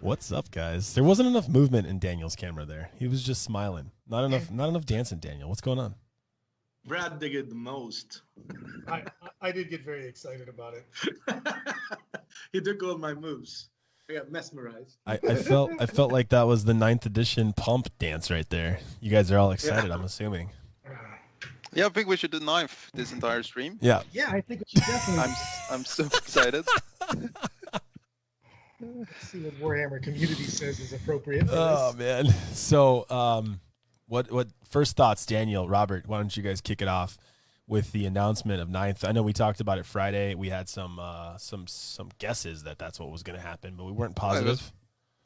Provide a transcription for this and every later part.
What's up, guys? There wasn't enough movement in Daniel's camera there. He was just smiling. Not enough dancing, Daniel. What's going on? Brad did it the most. I did get very excited about it. He took all my moves. I got mesmerized. I felt like that was the 9th edition pump dance right there. You guys are all excited, I'm assuming. Yeah, I think we should do 9th this entire stream. Yeah. Yeah, I think we should definitely. I'm so excited. Let's see what Warhammer community says is appropriate. Oh man. So, what first thoughts, Daniel, Robert? Why don't you guys kick it off with the announcement of 9th? I know we talked about it Friday. We had some guesses that that's what was going to happen, but we weren't positive.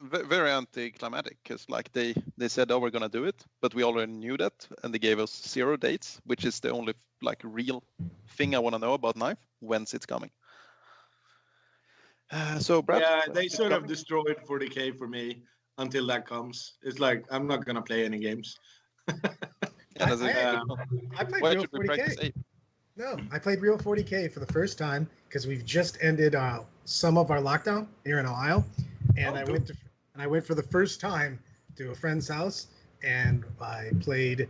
Very anticlimactic, because like they said, oh, we're gonna do it, but we already knew that, and they gave us 0 dates, which is the only like real thing I want to know about 9th, when's it's coming. So Brad, yeah, they sort of destroyed 40K for me until that comes. It's like I'm not gonna play any games. I played real 40K. No, I played real 40K for the first time because we've just ended some of our lockdown here in Ohio, and I went for the first time to a friend's house, and I played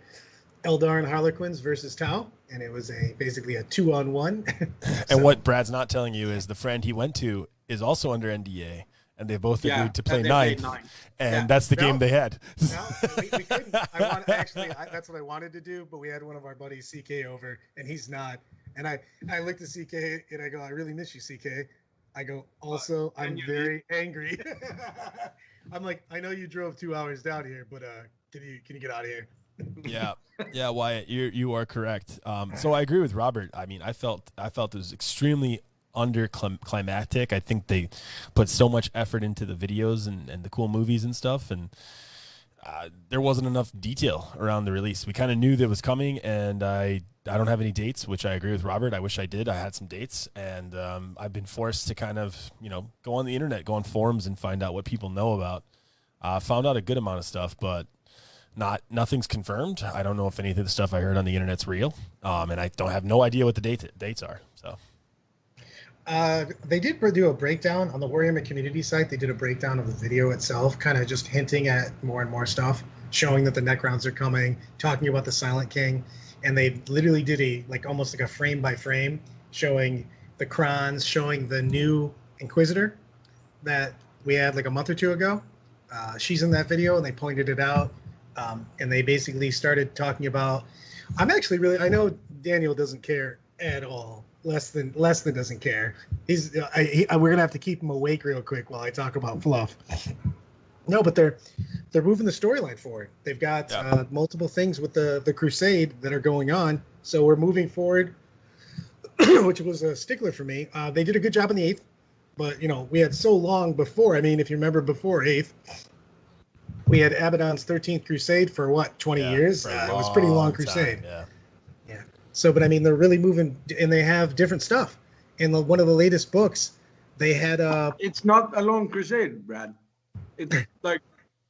Eldar and Harlequins versus Tau, and it was basically a 2-on-1. And what Brad's not telling you is the friend he went to is also under NDA, and they both agreed to play 9th, and that's the game they had. No, we couldn't. That's what I wanted to do, but we had one of our buddies, CK, over, and he's not. And I looked at CK, and I go, I really miss you, CK. I go, also, I'm very angry. I'm like, I know you drove 2 hours down here, but can you get out of here? Yeah, Wyatt, you are correct. So I agree with Robert. I mean, I felt it was extremely climactic. I think they put so much effort into the videos and the cool movies and stuff, and there wasn't enough detail around the release. We kind of knew that it was coming, and I don't have any dates, which I agree with Robert. I wish I did. I had some dates, and I've been forced to kind of go on the internet, go on forums, and find out what people know about. Found out a good amount of stuff, but nothing's confirmed. I don't know if any of the stuff I heard on the internet's real, and I don't have no idea what the dates are. So. They did do a breakdown on the Warhammer community site. They did a breakdown of the video itself, kind of just hinting at more and more stuff, showing that the Necrons are coming, talking about the Silent King, and they literally did almost like a frame by frame, showing the Krons, showing the new Inquisitor that we had like a month or two ago. She's in that video, and they pointed it out, and they basically started talking about. I know Daniel doesn't care at all. Less than doesn't care. We're gonna have to keep him awake real quick while I talk about fluff. No, but they're moving the storyline forward. They've got multiple things with the Crusade that are going on, so we're moving forward, which was a stickler for me. They did a good job in the 8th, but we had so long before. I mean, if you remember before 8th, we had Abaddon's 13th Crusade for 20 years. It was a pretty long crusade. Yeah. So, but I mean, they're really moving, and they have different stuff. In one of the latest books, they had It's not a long crusade, Brad. It's like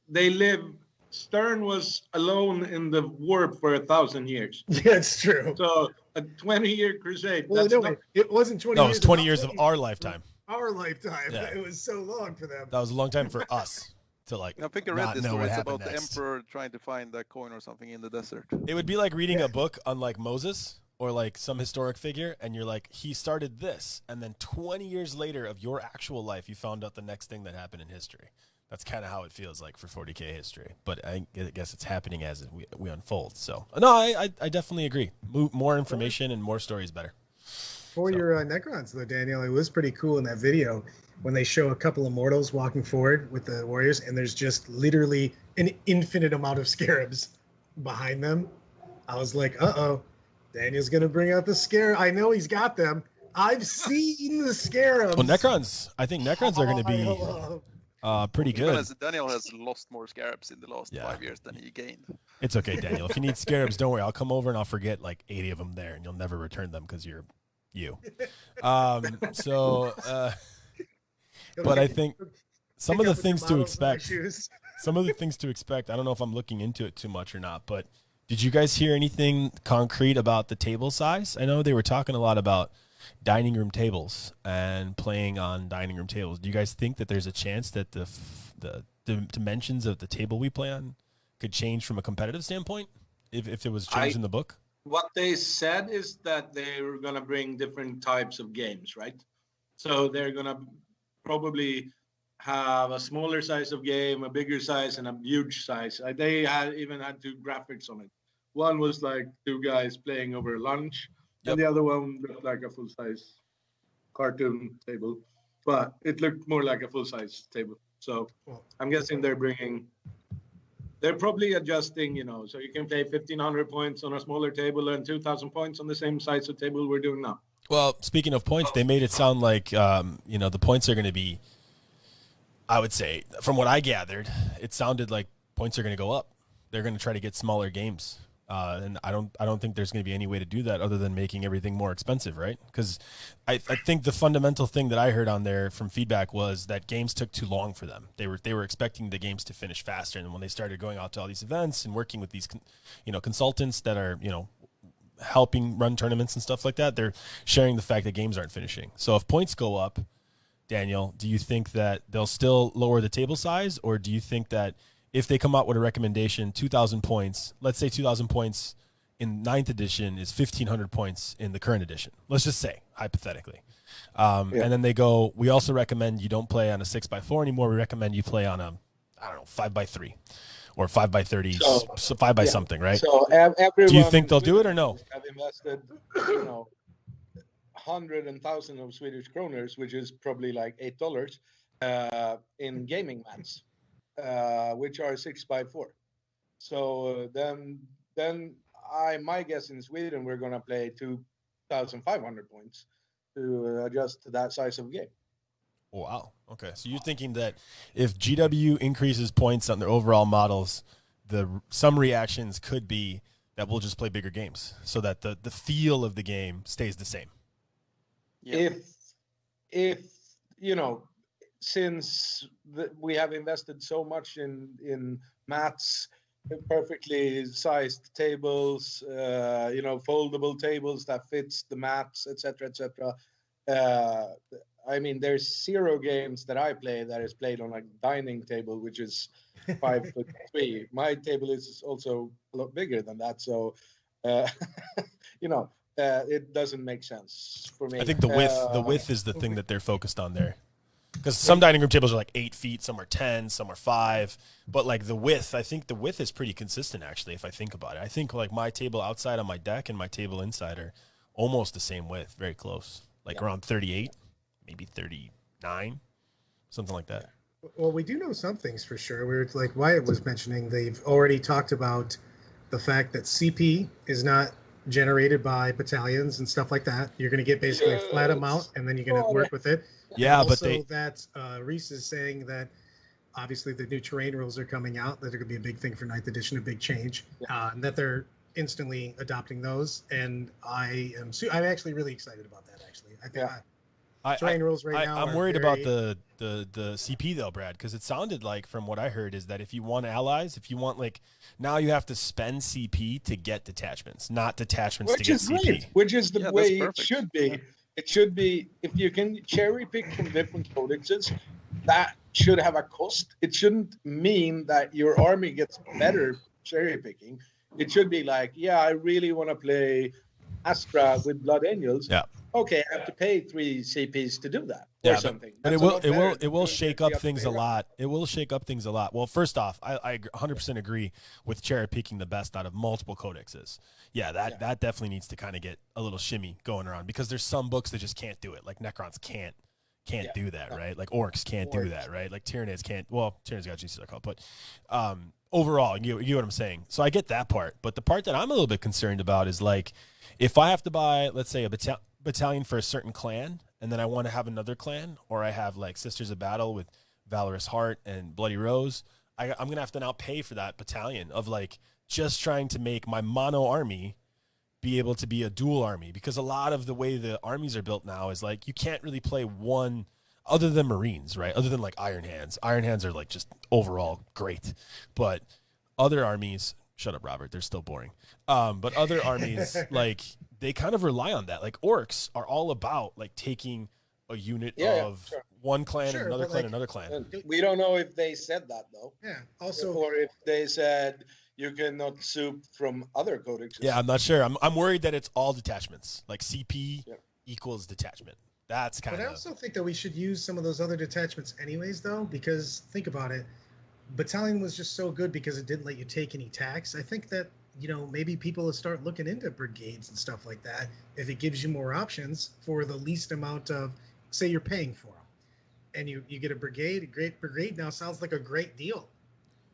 they live. Stern was alone in the warp for 1,000 years. Yeah, it's true. So a 20-year crusade. Well, it wasn't 20 years. No, it was 20 years of our lifetime. Our lifetime. Yeah. It was so long for them. That was a long time for us. I think I read this story. It's about the Emperor trying to find a coin or something in the desert. It would be like reading a book on like Moses or like some historic figure, and you're like, he started this, and then 20 years later of your actual life, you found out the next thing that happened in history. That's kind of how it feels like for 40K history. But I guess it's happening as we unfold. So no, I definitely agree. More information and more stories better. For your Necrons, though, Daniel, it was pretty cool in that video when they show a couple of mortals walking forward with the warriors, and there's just literally an infinite amount of scarabs behind them. I was like, uh-oh, Daniel's going to bring out the scarab. I know he's got them. I've seen the scarabs. Well, Necrons, I think Necrons are going to be pretty good. Daniel has lost more scarabs in the last 5 years than he gained. It's okay, Daniel. If you need scarabs, don't worry. I'll come over and I'll forget like 80 of them there, and you'll never return them because you're you. But I think some of the things to expect. some of the things to expect. I don't know if I'm looking into it too much or not, but did you guys hear anything concrete about the table size? I know they were talking a lot about dining room tables and playing on dining room tables. Do you guys think that there's a chance that the dimensions of the table we play on could change from a competitive standpoint if it was changed in the book? What they said is that they were going to bring different types of games, right? So they're going to probably have a smaller size of game, a bigger size, and a huge size. They even had two graphics on it. One was like two guys playing over lunch, and the other one looked like a full-size cartoon table, but it looked more like a full-size table. So I'm guessing they're probably adjusting, so you can play 1,500 points on a smaller table and 2,000 points on the same size of table we're doing now. Well, speaking of points, they made it sound like, the points are going to be, I would say, from what I gathered, it sounded like points are going to go up. They're going to try to get smaller games. And I don't think there's going to be any way to do that other than making everything more expensive, right? Because I think the fundamental thing that I heard on there from feedback was that games took too long for them. They were expecting the games to finish faster, and when they started going out to all these events and working with these, consultants that are, helping run tournaments and stuff like that, they're sharing the fact that games aren't finishing. So if points go up, Daniel, do you think that they'll still lower the table size, or do you think that if they come out with a recommendation, 2,000 points, let's say 2,000 points in 9th edition is 1,500 points in the current edition. Let's just say, hypothetically. And then they go, we also recommend you don't play on a 6x4 anymore. We recommend you play on a, 5x3 or 5x30, so 5 by something, right? So do you think they'll do it or no? Have invested, 100 and 1,000 of Swedish kroners, which is probably like $8, in gaming mats. Which are 6x4. So then my guess in Sweden, we're going to play 2,500 points to adjust to that size of game. Wow. Okay. So you're thinking that if GW increases points on their overall models, some reactions could be that we'll just play bigger games so that the feel of the game stays the same. Yeah. If since we have invested so much in mats, perfectly sized tables, foldable tables that fits the mats, etc., etc. There's 0 games that I play that is played on a dining table, which is 5'3". My table is also a lot bigger than that, so it doesn't make sense for me. I think the width is the thing that they're focused on there. Because some dining room tables are like 8 feet, some are 10, some are 5. But like the width, I think the width is pretty consistent, actually, if I think about it. I think like my table outside on my deck and my table inside are almost the same width, very close, around 38, maybe 39, something like that. Well, we do know some things for sure. We're like Wyatt was mentioning, they've already talked about the fact that CP is not generated by battalions and stuff like that. You're going to get basically a flat amount, and then you're going to work with it. Yeah, but Reese is saying that obviously the new terrain rules are coming out. That are going to be a big thing for 9th edition, a big change, and that they're instantly adopting those. And I'm actually really excited about that. Actually, I think terrain rules now. I'm worried about the CP though, Brad, because it sounded like from what I heard is that if you want allies, if you want now you have to spend CP to get detachments, not detachments to get CP. Great. Which is the way it should be. It should be, if you can cherry pick from different codexes, that should have a cost. It shouldn't mean that your army gets better cherry picking. It should be like, I really want to play Astra with Blood Angels. Yeah. Okay, I have to pay 3 CPs to do that or something. But it will shake up things a lot. It will shake up things a lot. Well, first off, I 100% agree with cherry picking the best out of multiple codexes. Yeah, that definitely needs to kind of get a little shimmy going around, because there's some books that just can't do it. Like Necrons can't do that, right? Like Orcs can't do that, right? Like Tyranids can't. Well, Tyranids got GC call, but overall, you get what I'm saying. So I get that part, but the part that I'm a little bit concerned about is like, if I have to buy, let's say, a battalion for a certain clan, and then I want to have another clan, or I have like Sisters of Battle with Valorous Heart and Bloody Rose, I'm going to have to now pay for that battalion of like just trying to make my mono army be able to be a dual army, because a lot of the way the armies are built now is like you can't really play one other than Marines, right? Other than like Iron Hands. Iron Hands are like just overall great. But other armies, shut up, Robert, they're still boring. But other armies, like, they kind of rely on that. Like, orcs are all about like taking a unit of one clan and another clan, another clan. We don't know if they said that though. Yeah. Also, or if they said you cannot soup from other codexes. Yeah, I'm not sure. I'm worried that it's all detachments. Like CP equals detachment. That's kind of. But I also think that we should use some of those other detachments anyways, though, because think about it. Battalion was just so good because it didn't let you take any tax. I think that, maybe people will start looking into brigades and stuff like that if it gives you more options for the least amount of, say you're paying for them. And you get a brigade. A great brigade now sounds like a great deal.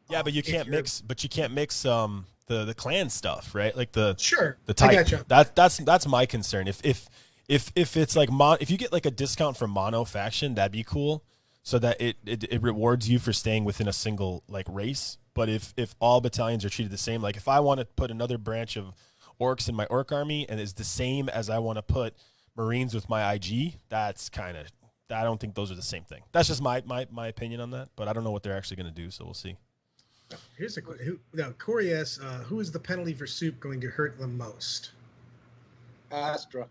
Yeah, but you can't mix. But you can't mix the clan stuff, right? Like the type. I gotcha. That's my concern. If it's like if you get like a discount for mono faction, that'd be cool. So that it rewards you for staying within a single like race. But if all battalions are treated the same, like if I want to put another branch of orcs in my orc army and it's the same as I want to put Marines with my IG, that's kind of, I don't think those are the same thing. That's just my opinion on that. But I don't know what they're actually going to do, so we'll see. Here's a question. Corey asks, who is the penalty for soup going to hurt the most? Astra.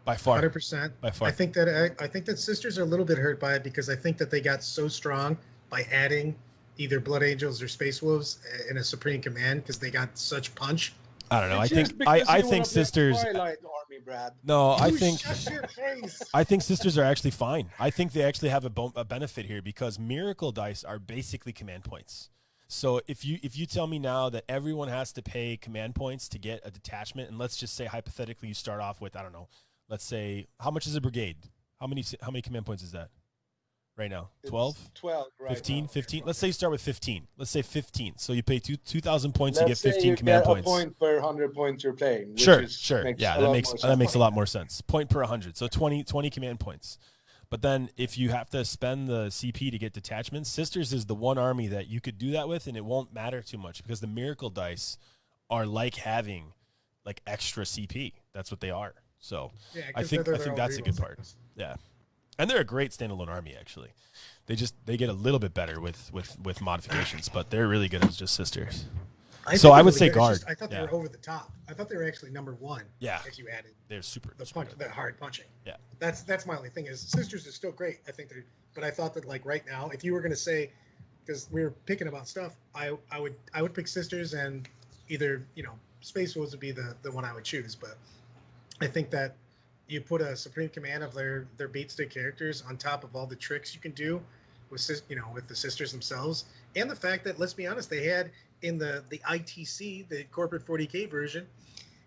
By far. 100%. By far. I think that Sisters are a little bit hurt by it because I think that they got so strong by adding either Blood Angels or Space Wolves in a Supreme Command because they got such punch. I don't know. I think Sisters. Twilight Army, Brad. No, I think. Shut your face. I think Sisters are actually fine. I think they actually have a benefit here because Miracle Dice are basically command points. So if you tell me now that everyone has to pay command points to get a detachment, and let's just say hypothetically you start off with, I don't know, let's say, how much is a brigade? How many command points is that right now? 12? 12, right? 15? Now. 15? Let's say you start with 15. Let's say 15. So you pay 2,000 points to get 15 command points. A point per 100 points you're playing. Sure. Yeah, that makes a lot more sense. Point per 100. So 20 command points. But then if you have to spend the CP to get detachments, Sisters is the one army that you could do that with, and it won't matter too much because the Miracle Dice are like having like extra CP. That's what they are. So I think that's a good part. Yeah. And they're a great standalone army, actually. They get a little bit better with modifications, but they're really good as just Sisters. I would say Guard. I thought they were over the top. I thought they were actually number one. Yeah. If you added they're super the hard punching. Yeah. That's my only thing is Sisters is still great. I think but I thought that like right now, if you were going to say, because we were picking about stuff, I would pick Sisters and either Space Wolves would be the one I would choose. But I think that you put a Supreme Command of their beatstick characters on top of all the tricks you can do with with the Sisters themselves, and the fact that, let's be honest, they had in the ITC, the corporate 40K version,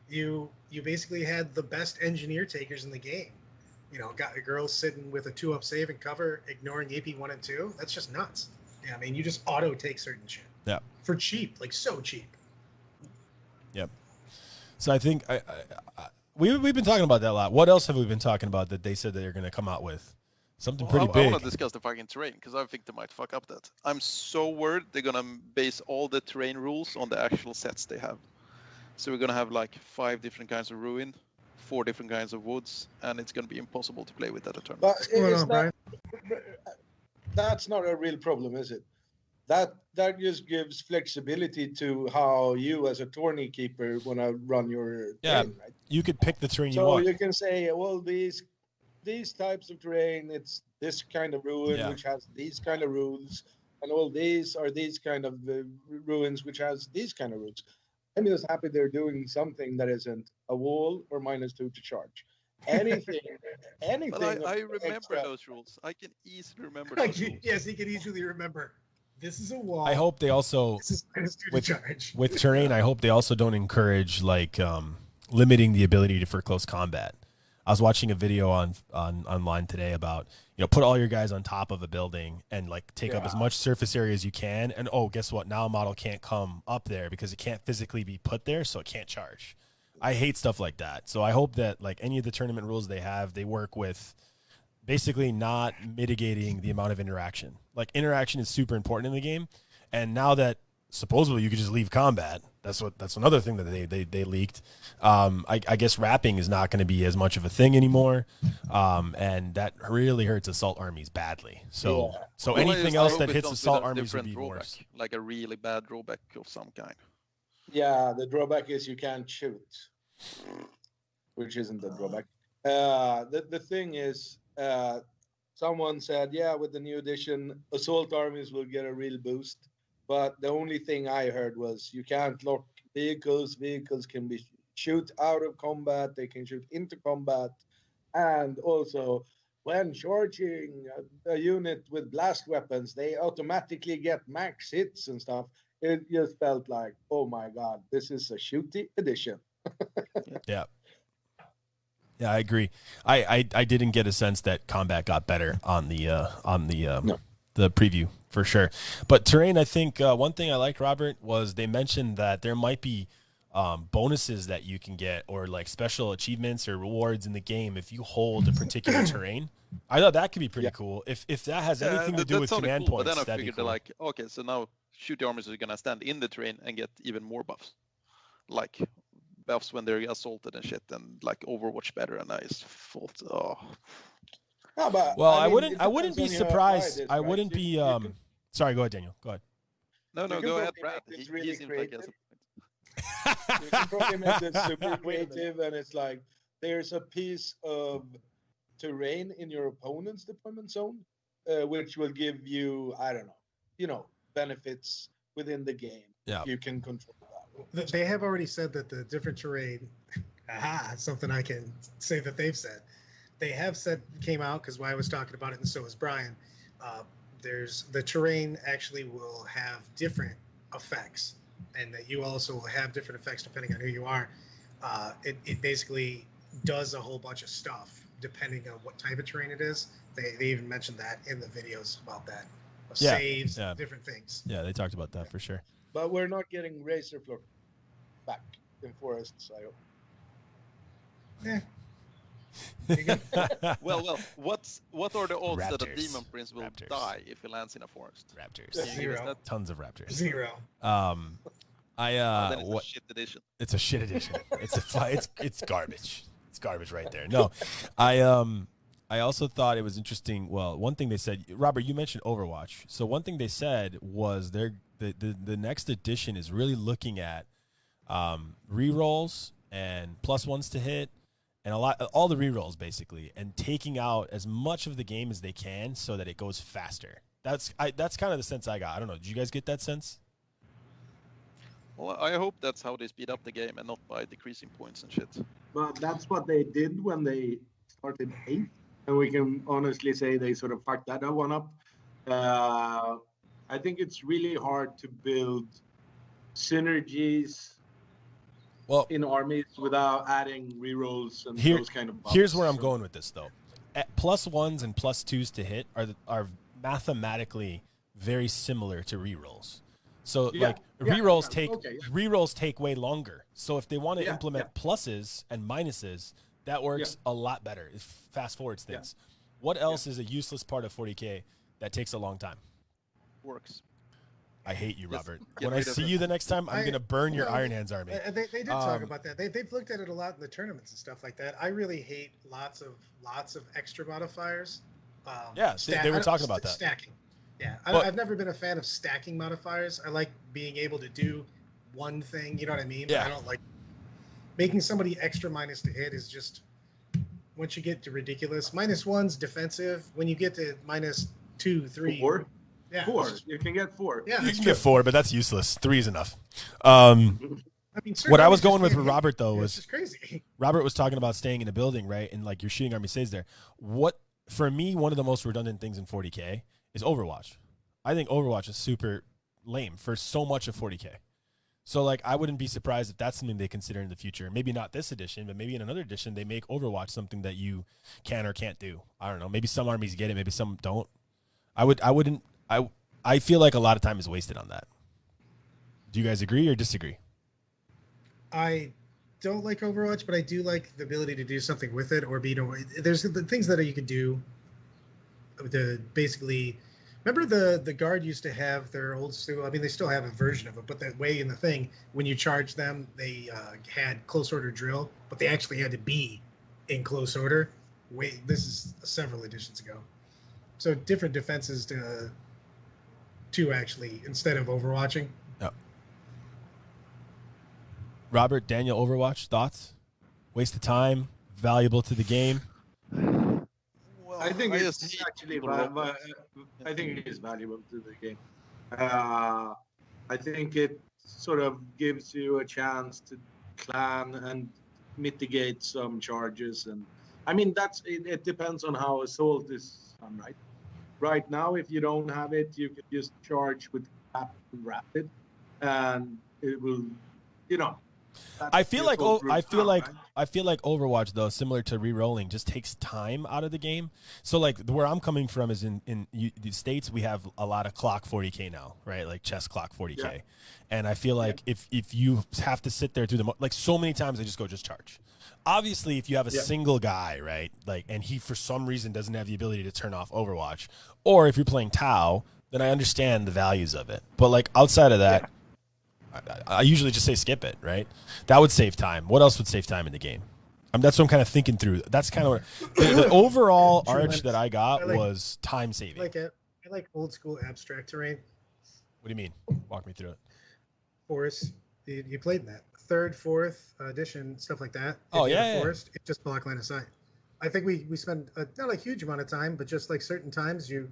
you basically had the best engineer takers in the game. Got a girl sitting with a 2-up save and cover, ignoring AP 1 and 2. That's just nuts. Yeah, I mean, you just auto take certain shit. Yeah. For cheap, like so cheap. Yep. So I think we've been talking about that a lot. What else have we been talking about that they said that they're going to come out with? Something pretty big. I want to discuss the fucking terrain because I think they might fuck up that. I'm so worried they're going to base all the terrain rules on the actual sets they have. So we're going to have like 5 different kinds of ruin, 4 different kinds of woods, and it's going to be impossible to play with that at tournament. But that's not a real problem, is it? That just gives flexibility to how you as a tourney keeper want to run your terrain, right? You could pick the terrain you want. So you can say, well, these types of terrain, it's this kind of ruin which has these kind of rules, and all these are these kind of ruins which has these kind of rules. I'm just happy they're doing something that isn't a wall or -2 to charge. Anything. But I remember those rules. I can easily remember those rules. Yes, he can easily remember. This is a wall. I hope they also with terrain. I hope they also don't encourage like limiting the ability for close combat. I was watching a video on online today about put all your guys on top of a building and like take up as much surface area as you can. And guess what? Now a model can't come up there because it can't physically be put there, so it can't charge. I hate stuff like that. So I hope that like any of the tournament rules they have, they work with basically not mitigating the amount of interaction. Like interaction is super important in the game. And now that supposedly you could just leave combat, That's another thing that they leaked. I guess wrapping is not going to be as much of a thing anymore, and that really hurts assault armies badly. So Well, anything I else hope that it hits comes assault with a armies would different be drawback, worse. like a really bad drawback of some kind. Yeah, the drawback is you can't shoot, which isn't the drawback. The thing is, someone said, yeah, with the new edition, assault armies will get a real boost. But the only thing I heard was you can't lock vehicles. Vehicles can be shoot out of combat. They can shoot into combat. And also, when charging a unit with blast weapons, they automatically get max hits and stuff. It just felt like, oh my God, this is a shooty edition. Yeah. Yeah, I agree. I didn't get a sense that combat got better on the No. the preview for sure. But terrain, I think one thing I liked, Robert, was they mentioned that there might be bonuses that you can get or like special achievements or rewards in the game if you hold a particular terrain. I thought that could be pretty cool. If that has anything to do with command cool, points, but then I that'd be figured cool. like, okay, so now shooting armies are gonna stand in the terrain and get even more buffs, like buffs when they're assaulted and shit, and like Overwatch better. And I just thought, oh, Yeah, but Well, I mean, wouldn't it be depends on how you surprised. apply this, I right? wouldn't be sorry, go ahead, Daniel. Go ahead. no, can go ahead, probably Brad. make this He really seems like he has creative. You can probably make this super Wait a minute. creative, and it's like there's a piece of terrain in your opponent's deployment zone, which will give you, I don't know, benefits within the game. Yeah. You can control that. They have already said that the different terrain, something I can say that they've said. They have said, came out, because I was talking about it, and so was Brian. There's the terrain actually will have different effects, and that you also will have different effects depending on who you are. It basically does a whole bunch of stuff depending on what type of terrain it is. They even mentioned that in the videos about that. Yeah, Saves, yeah. different things. Yeah, they talked about that for sure. But we're not getting Razor Floor back in Forests, I hope. Yeah. well, what are the odds that a Raptors. demon prince will Raptors. die if he lands in a forest? Raptors. Can you give us Zero. that? Tons of raptors. 0. Then it's Then it's a shit edition. It's a shit edition. It's garbage. It's garbage right there. No, I also thought it was interesting. Well, one thing they said, Robert, you mentioned Overwatch. So one thing they said was the next edition is really looking at rerolls and +1s to hit and all the rerolls basically, and taking out as much of the game as they can so that it goes faster. That's kind of the sense I got. I don't know. Did you guys get that sense? Well, I hope that's how they speed up the game and not by decreasing points and shit. But that's what they did when they started 8th, and we can honestly say they sort of fucked that one up. I think it's really hard to build synergies in armies without adding rerolls and those kind of buffs. Here's where I'm going with this, though. +1s and +2s to hit are mathematically very similar to rerolls. So rerolls take way longer. So if they want to implement pluses and minuses, that works a lot better. It fast forwards things. What else is a useless part of 40K that takes a long time? Works. I hate you, Robert. get When I rid of see it. you the next time, I'm going to burn your No, Iron Hands army. They did talk about that. They've looked at it a lot in the tournaments and stuff like that. I really hate lots of extra modifiers. They were talking about that. Stacking. Yeah, But- I've never been a fan of stacking modifiers. I like being able to do one thing. You know what I mean? Yeah. I don't like making somebody extra minus to hit is just once you get to ridiculous. -1's defensive. When you get to -2, 3, 4. yeah, 4. You can get 4. Yeah, You that's can true. get 4, but that's useless. 3 is enough. I mean, What I was certain going with armies just Robert, though, it's was just crazy. Robert was talking about staying in a building, right? And like your shooting army stays there. What, for me, one of the most redundant things in 40K is Overwatch. I think Overwatch is super lame for so much of 40K. So like I wouldn't be surprised if that's something they consider in the future. Maybe not this edition, but maybe in another edition they make Overwatch something that you can or can't do. I don't know. Maybe some armies get it, maybe some don't. I feel like a lot of time is wasted on that. Do you guys agree or disagree? I don't like Overwatch, but I do like the ability to do something with it, or there's the things that you could do to basically Remember the guard used to have their old school. I mean, they still have a version of it, but that way in the thing, when you charge them, they had close order drill, but they actually had to be in close order. Wait, this is several editions ago. So different defenses to actually instead of overwatching. Yep. Robert, Daniel, Overwatch thoughts? Waste of time, valuable to the game. Well, I think just it's hate actually people roll. I think it is valuable to the game. I think it sort of gives you a chance to plan and mitigate some charges, and I mean it depends on how assault is done, right? Right now, if you don't have it, you can just charge with rapid, and it will, you know. I feel like right? I feel like Overwatch though, similar to re-rolling, just takes time out of the game. So like where I'm coming from is in the States, we have a lot of clock 40K now, right? Like chess clock 40K, Yeah. and I feel like if you have to sit there through like so many times, I just go just charge. Obviously, if you have a single guy, right, like, and he for some reason doesn't have the ability to turn off Overwatch, or if you're playing Tau, then I understand the values of it. But like outside of that. I usually just say skip it, right? That would save time. What else would save time in the game? That's what I'm kind of thinking through. That's kind of what the overall arch that I got was time saving. I like old school abstract terrain. What do you mean? Walk me through it. Forest. You played in that third, fourth edition, stuff like that. Oh, if you yeah, had a yeah. forest, it just block line of sight. I think we spend not a huge amount of time, but just like certain times you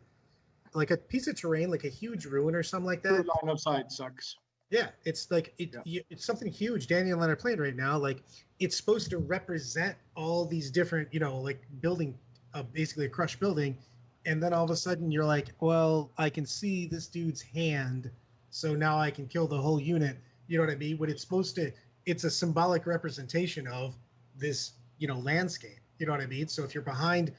like a piece of terrain, like a huge ruin or something like that. Line of sight sucks. Yeah, it's like it's something huge. Daniel and I are playing right now. Like it's supposed to represent all these different, like building, basically a crushed building, and then all of a sudden you're like, well, I can see this dude's hand, so now I can kill the whole unit. You know what I mean? When it's supposed to, it's a symbolic representation of this, landscape. You know what I mean? So if you're behind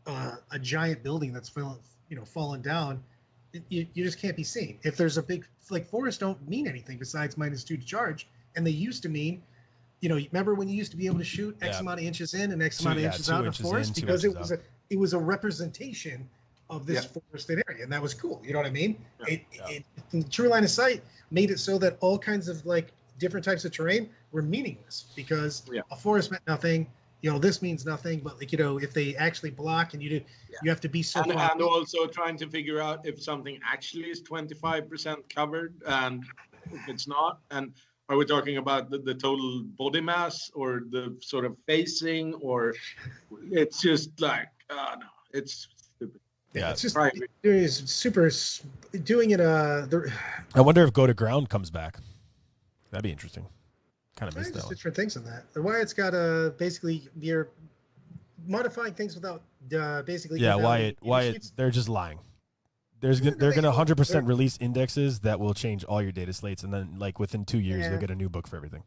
a giant building that's fallen down. You just can't be seen. If there's a big forests don't mean anything besides -2 to charge, and they used to mean, remember when you used to be able to shoot X amount of inches in and X amount of inches out in a forest because it was a representation of this forested area, and that was cool. You know what I mean? True line of sight made it so that all kinds of different types of terrain were meaningless because a forest meant nothing. This means nothing, but if they actually block and you have to be so far. And also trying to figure out if something actually is 25% covered and if it's not. And are we talking about the total body mass or the sort of facing, or it's just like, no, it's stupid. Yeah, it's just it's super doing it. I wonder if Go to Ground comes back. That'd be interesting. Kind of missed that one. Different things in that. The Wyatt's got basically you're modifying things without basically. Yeah, Wyatt, they're just lying. They're going to 100% release indexes that will change all your data slates, and then within 2 years you'll get a new book for everything.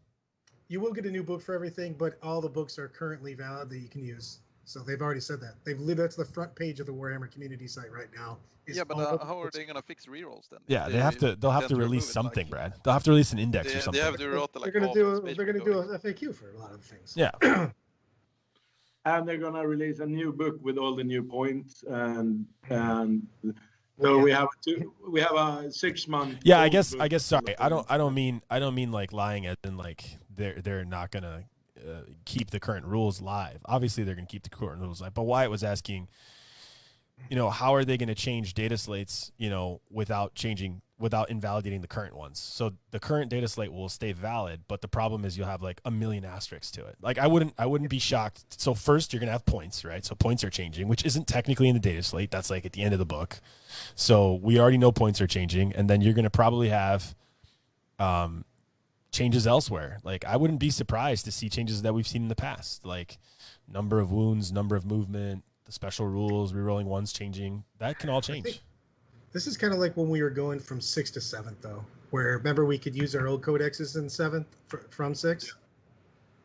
You will get a new book for everything, but all the books are currently valid that you can use. So they've already said that. That's the front page of the Warhammer community site right now. Yeah, but how are they gonna fix rerolls then? Yeah, they'll have to release something, Brad. They'll have to release an index or something. They have to write they're gonna do a FAQ for a lot of things. Yeah. And they're gonna release a new book with all the new points and so we have a 6 month. Yeah, I guess sorry. I don't mean lying as in they're not gonna keep the current rules live. Obviously they're gonna keep the current rules live. But Wyatt was asking, how are they going to change data slates, without invalidating the current ones? So the current data slate will stay valid, but the problem is you'll have a million asterisks to it. I wouldn't be shocked. So first you're going to have points, right? So points are changing, which isn't technically in the data slate. That's at the end of the book. So we already know points are changing, and then you're going to probably have changes elsewhere. I wouldn't be surprised to see changes that we've seen in the past, number of wounds, number of movement, the special rules, rerolling ones changing. That can all change. This is kind of like when we were going from 6th to 7th, though, where remember we could use our old codexes in 7th from 6th?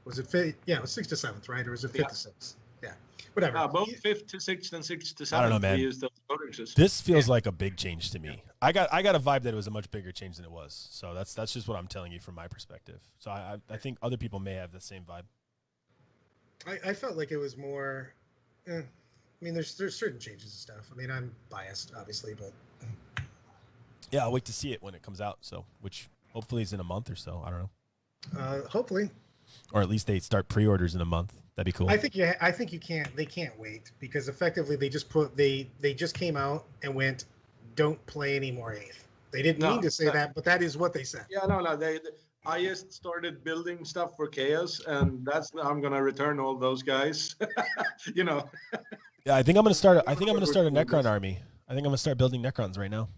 Was it 5th? Yeah, it was 6th to 7th, right? Or was it 5th to 6th? Yeah, whatever. Both 5th to 6th and 6th to 7th. I don't know, man. We used those codexes. This feels like a big change to me. I got a vibe that it was a much bigger change than it was. So that's just what I'm telling you from my perspective. So I think other people may have the same vibe. I felt like it was more. I mean, there's certain changes and stuff. I mean, I'm biased, obviously, but Yeah, I'll wait to see it when it comes out. So, which hopefully is in a month or so. I don't know. Hopefully. Or at least they start pre-orders in a month. That'd be cool. I think you can't. They can't wait because effectively they just came out and went, don't play any more 8th. They didn't mean to say that, but that is what they said. Yeah, no. I just started building stuff for Chaos, and I'm gonna return all those guys. you know. Yeah, I think I'm gonna start a Necron army. I think I'm gonna start building Necrons right now.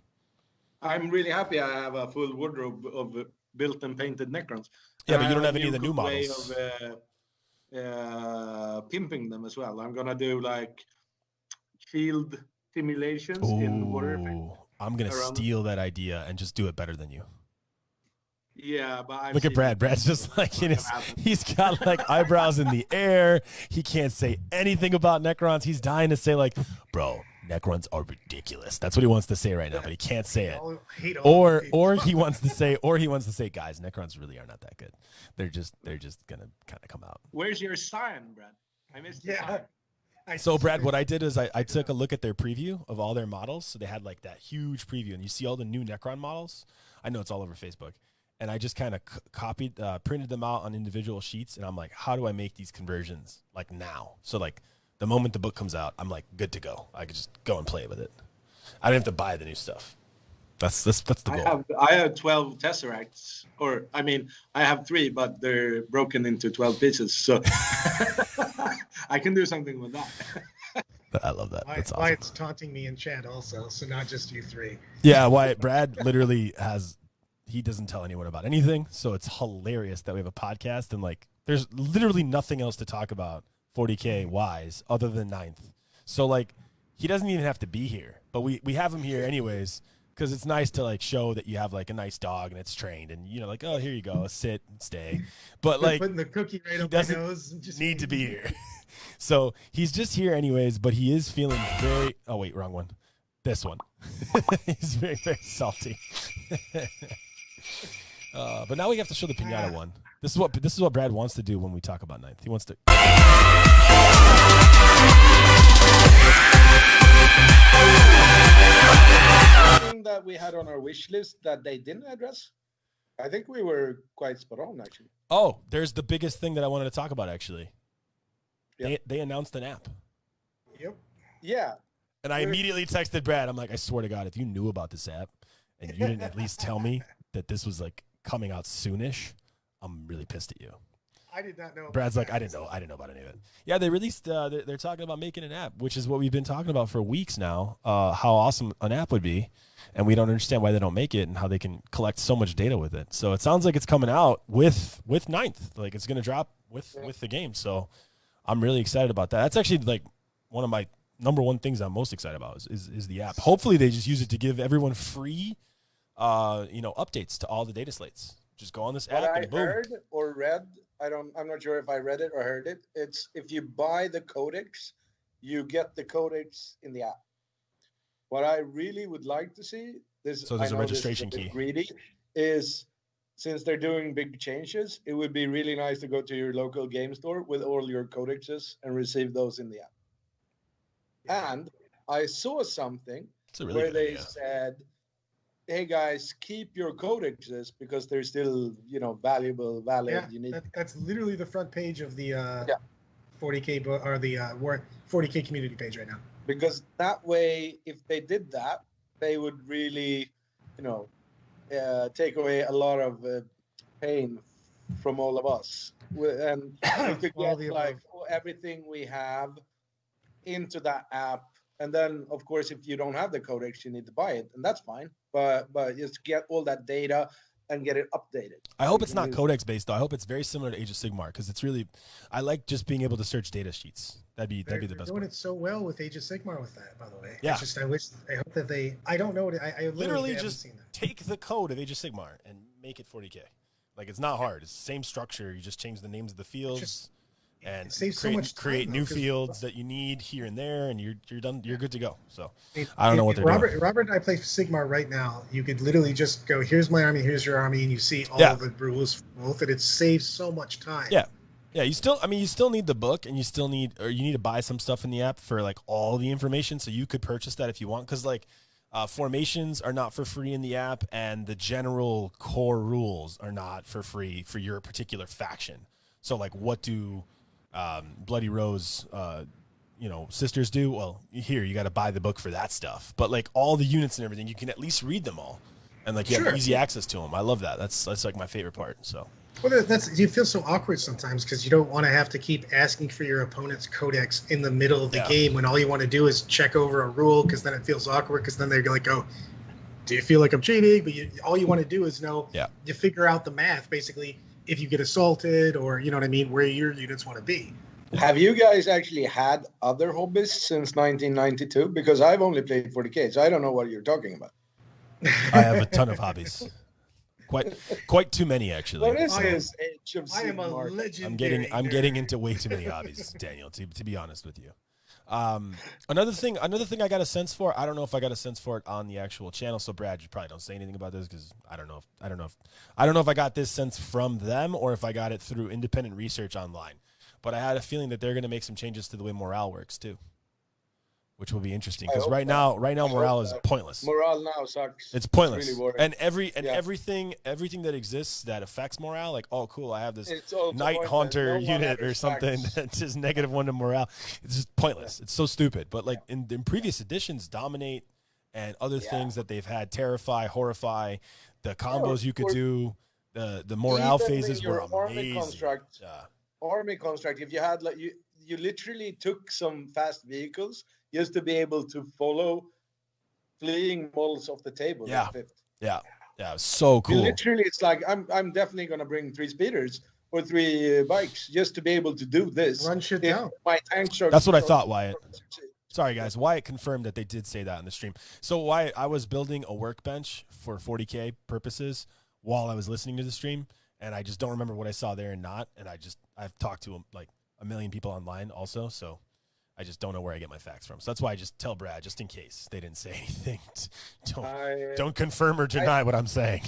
I'm really happy I have a full wardrobe of built and painted Necrons. Yeah, but you don't have any of the new models. Way of pimping them as well. I'm gonna do like shield simulations in Warfare. I'm gonna steal that idea and just do it better than you. Yeah, but look at Brad. Brad's just like he's got like eyebrows in the air. He can't say anything about Necrons. He's dying to say like, bro, Necrons are ridiculous. That's what he wants to say right now, but he can't say it. Or he wants to say, guys, Necrons really are not that good. They're just gonna kind of come out. Where's your sign, Brad? I missed your sign. So Brad, what I did is I took a look at their preview of all their models. So they had like that huge preview, and you see all the new Necron models. I know it's all over Facebook. And I just kind of printed them out on individual sheets. And I'm like, how do I make these conversions like now? So like the moment the book comes out, I'm like good to go. I could just go and play with it. I don't have to buy the new stuff. That's the goal. I have 12 Tesseracts, or I mean, I have 3, but they're broken into 12 pieces. So I can do something with that. I love that. That's awesome. Wyatt's taunting me in chat also, so not just you 3. Yeah, Wyatt. Brad literally he doesn't tell anyone about anything, so it's hilarious that we have a podcast and like there's literally nothing else to talk about 40K wise other than 9th. So like he doesn't even have to be here, but we have him here anyways because it's nice to like show that you have like a nice dog and it's trained and you know like, oh, here you go, sit and stay. But like putting the cookie right he up my doesn't nose and just need to be here. So he's just here anyways, but he is feeling very wrong one. This one. He's very, very salty. But now we have to show the pinata one. This is what Brad wants to do when we talk about 9th. He wants to. Something that we had on our wish list that they didn't address. I think we were quite spot on actually. Oh, there's the biggest thing that I wanted to talk about actually. Yep. They announced an app. Yep. Yeah. And I immediately texted Brad. I'm like, I swear to God, if you knew about this app and you didn't at least tell me that this was like coming out soonish, I'm really pissed at you. I did not know. Brad's like, I didn't know about any of it. Yeah, they released. They're talking about making an app, which is what we've been talking about for weeks now. How awesome an app would be, and we don't understand why they don't make it and how they can collect so much data with it. So it sounds like it's coming out with 9th. Like it's going to drop with the game. So I'm really excited about that. That's actually like one of my number one things I'm most excited about is the app. Hopefully they just use it to give everyone free, updates to all the data slates. Just go on this app and boom. What I heard or read, I'm not sure if I read it or heard it. It's if you buy the codex, you get the codex in the app. What I really would like to see there's a registration key. Greedy is since they're doing big changes, it would be really nice to go to your local game store with all your codexes and receive those in the app. And I saw something where they said, hey guys, keep your codexes because they're still, valuable, valid. Yeah, you need that's literally the front page of the 40K or the 40K community page right now. Because that way, if they did that, they would really, take away a lot of pain from all of us. And we could get everything we have into that app. And then, of course, if you don't have the codex, you need to buy it, and that's fine. But just get all that data and get it updated. I hope it's not codex based though. I hope it's very similar to Age of Sigmar because it's really, I like just being able to search data sheets. That'd be the best. They're doing it so well with Age of Sigmar with that, by the way. Yeah. I hope that they. I don't know. I literally just take the code of Age of Sigmar and make it 40K. Like it's not hard. It's the same structure. You just change the names of the fields. And create new fields that you need here and there, and you're done. You're good to go. So I don't know what they're doing. Robert and I play Sigmar right now. You could literally just go, here's my army, here's your army, and you see all of the rules for both, and it saves so much time. Yeah. You still need the book, and you need to buy some stuff in the app for like all the information. So you could purchase that if you want, because like Formations are not for free in the app, and the general core rules are not for free for your particular faction. So, like, what do Bloody Rose, sisters do? Well, here you got to buy the book for that stuff. But like all the units and everything, you can at least read them all, and like you have easy access to them. I love that. That's like my favorite part. So. Well, you feel so awkward sometimes because you don't want to have to keep asking for your opponent's codex in the middle of the game when all you want to do is check over a rule, because then it feels awkward, because then they're like, oh, do you feel like I'm cheating? But all you want to do is know you figure out the math, basically, if you get assaulted or, you know what I mean, where your units want to be. Have you guys actually had other hobbies since 1992? Because I've only played 40K, so I don't know what you're talking about. I have a ton of hobbies. Quite too many, actually. What is his Age of I am a Sigmar? legendary I'm getting into way too many hobbies, Daniel, to be honest with you. Another thing I got a sense for, I don't know if I got a sense for it on the actual channel, so Brad, you probably don't say anything about this because I don't know if I got this sense from them or if I got it through independent research online. But I had a feeling that they're going to make some changes to the way morale works too, which will be interesting because right now morale is pointless. Morale now sucks. It's pointless. It's really and everything that exists that affects morale, like, oh cool, I have this Night Haunter unit or something that's just -1 to morale. It's just pointless. It's so stupid. But like in previous editions, Dominate and other things that they've had, Terrify, Horrify, the combos you could do, the morale phases were amazing. Army construct, if you had like you literally took some fast vehicles just to be able to follow fleeing models off the table. Yeah, so cool. Literally, it's like I'm definitely gonna bring 3 speeders or 3 bikes just to be able to do this. Run shit down. My tank truck. That's what I thought, Wyatt. Sorry, guys. Wyatt confirmed that they did say that in the stream. So Wyatt, I was building a workbench for 40K purposes while I was listening to the stream, and I just don't remember what I saw there and not. And I've talked to like a million people online also, so I just don't know where I get my facts from. So that's why I just tell Brad, just in case they didn't say anything. Don't confirm or deny what I'm saying.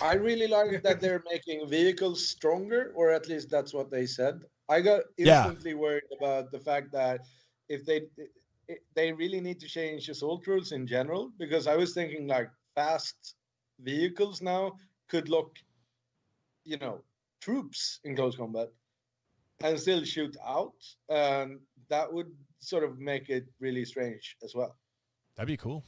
I really like that they're making vehicles stronger, or at least that's what they said. I got instantly worried about the fact that if they really need to change assault rules in general, because I was thinking like fast vehicles now could lock, troops in close combat and still shoot out, and that would sort of make it really strange as well. That'd be cool.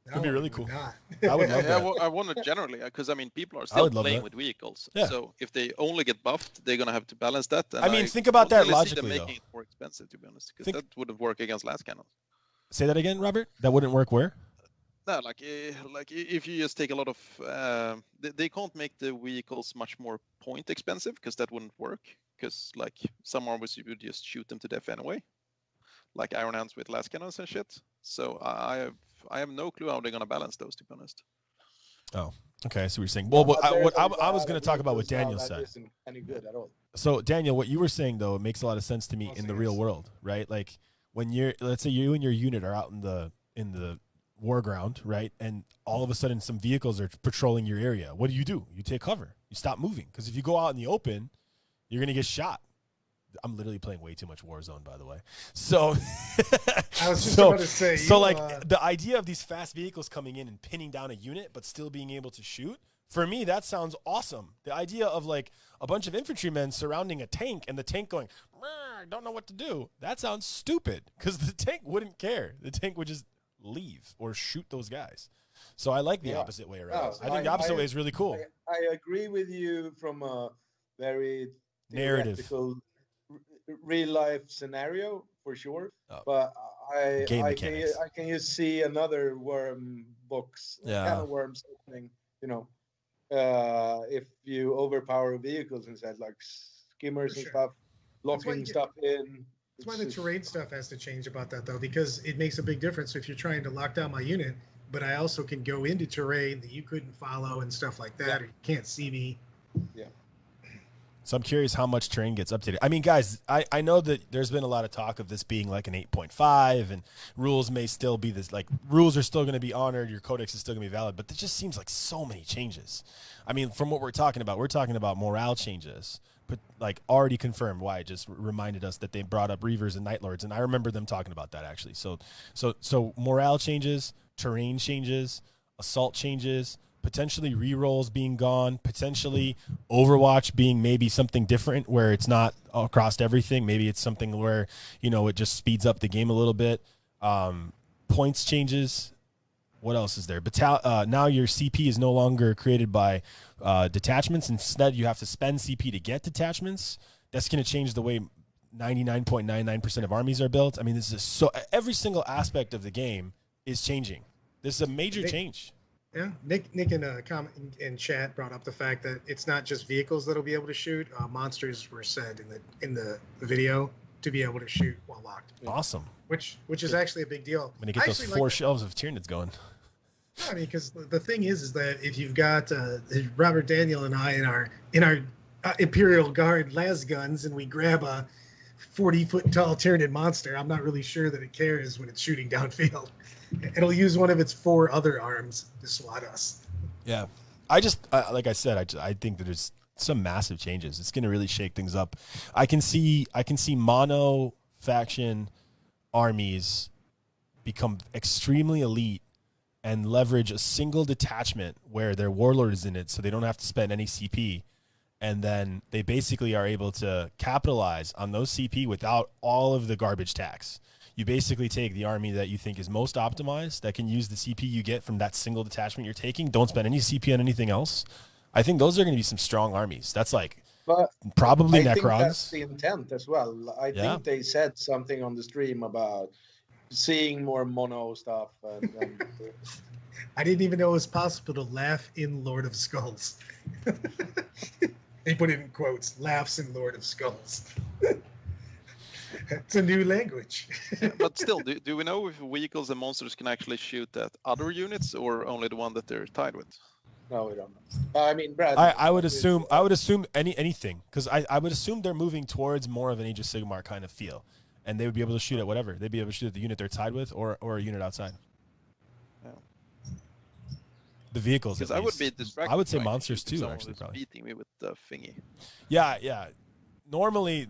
No, That'd be really cool. I would love that. Well, I want it generally because people are still playing with vehicles. Yeah. So if they only get buffed, they're gonna have to balance that. And think about that really logically. see them making it more expensive, to be honest, because that wouldn't work against last cannons. Say that again, Robert. That wouldn't work where? No, like if you just take a lot of, they can't make the vehicles much more point expensive because that wouldn't work. Because like some armies you would just shoot them to death anyway, like Iron Hands with last cannons and shit. So I have no clue how they're gonna balance those, to be honest. Oh, okay. I see what you're saying. Well, what I was going to talk about what Daniel said. Isn't any good at all. So Daniel, what you were saying though, it makes a lot of sense to me in the real world, right? Like when let's say you and your unit are out in the war ground, right? And all of a sudden some vehicles are patrolling your area. What do? You take cover. You stop moving, because if you go out in the open, you're going to get shot. I'm literally playing way too much Warzone, by the way. So I was just about to say. The idea of these fast vehicles coming in and pinning down a unit, but still being able to shoot, for me, that sounds awesome. The idea of like a bunch of infantrymen surrounding a tank and the tank going, I don't know what to do. That sounds stupid, because the tank wouldn't care. The tank would just leave or shoot those guys. So I like the opposite way around. I think the opposite way is really cool. I agree with you from a very narrative, real life scenario for sure. But I can just see another worm box, kind of worms opening. If you overpower vehicles instead, like skimmers and stuff, locking stuff in. That's why the terrain stuff has to change about that, though, because it makes a big difference if you're trying to lock down my unit, but I also can go into terrain that you couldn't follow and stuff like that, or you can't see me. Yeah. So I'm curious how much terrain gets updated. I mean, guys, I know that there's been a lot of talk of this being like an 8.5, and rules may still be this, like, rules are still going to be honored, your codex is still going to be valid, but it just seems like so many changes. I mean, from what we're talking about morale changes, but like already confirmed. Wyatt just reminded us that they brought up Reavers and Night Lords, and I remember them talking about that actually. So morale changes, terrain changes, assault changes, potentially rerolls being gone, potentially Overwatch being maybe something different where it's not across everything. Maybe it's something where, you know, it just speeds up the game a little bit. Points changes. What else is there? Now your CP is no longer created by detachments. Instead, you have to spend CP to get detachments. That's going to change the way 99.99% of armies are built. I mean, this is so every single aspect of the game is changing. This is a major change. Yeah, Nick in a comment in chat brought up the fact that it's not just vehicles that'll be able to shoot. Monsters were said in the video to be able to shoot while locked. Awesome. Which is actually a big deal. When you get those 4 shelves of Tyranids going. Yeah, I mean, because the thing is that if you've got Robert Daniel and I in our Imperial Guard las guns and we grab a 40-foot tall Tyranid monster, I'm not really sure that it cares when it's shooting downfield. It'll use one of its 4 other arms to swat us. Yeah. Like I said, I think that there's some massive changes. It's going to really shake things up. I can see mono faction armies become extremely elite and leverage a single detachment where their warlord is in it so they don't have to spend any CP. And then they basically are able to capitalize on those CP without all of the garbage tax. You basically take the army that you think is most optimized, that can use the CP you get from that single detachment you're taking, don't spend any CP on anything else. I think those are going to be some strong armies. That's like probably Necrons. I think that's the intent as well. I think they said something on the stream about seeing more mono stuff. And I didn't even know it was possible to laugh in Lord of Skulls. They put it in quotes, laughs in Lord of Skulls. It's a new language. But still, do we know if vehicles and monsters can actually shoot at other units or only the one that they're tied with? No, we don't know. I mean, Brad. I would assume anything, because I would assume they're moving towards more of an Age of Sigmar kind of feel, and they would be able to shoot at whatever. They'd be able to shoot at the unit they're tied with or a unit outside. Yeah. The vehicles. Because I would be distracted. I would say monsters too. Actually, probably beating me with the thingy. Yeah. Normally,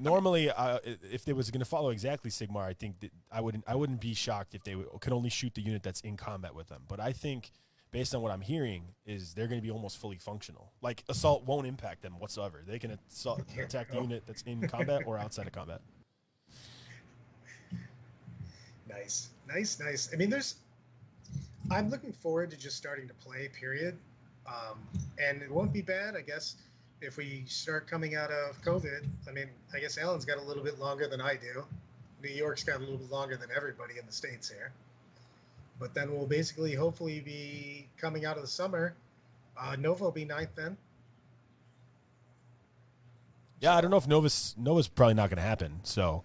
if they was going to follow exactly Sigmar, I think that I wouldn't be shocked if they could only shoot the unit that's in combat with them. But I think, based on what I'm hearing, is they're going to be almost fully functional. Like assault won't impact them whatsoever. They can attack the unit that's in combat or outside of combat. Nice. I mean, I'm looking forward to just starting to play. Period. And it won't be bad, I guess. If we start coming out of COVID, I mean, I guess Alan's got a little bit longer than I do. New York's got a little bit longer than everybody in the States here. But then we'll basically, hopefully, be coming out of the summer. Nova will be 9th then. Yeah, I don't know if Nova's probably not going to happen. So,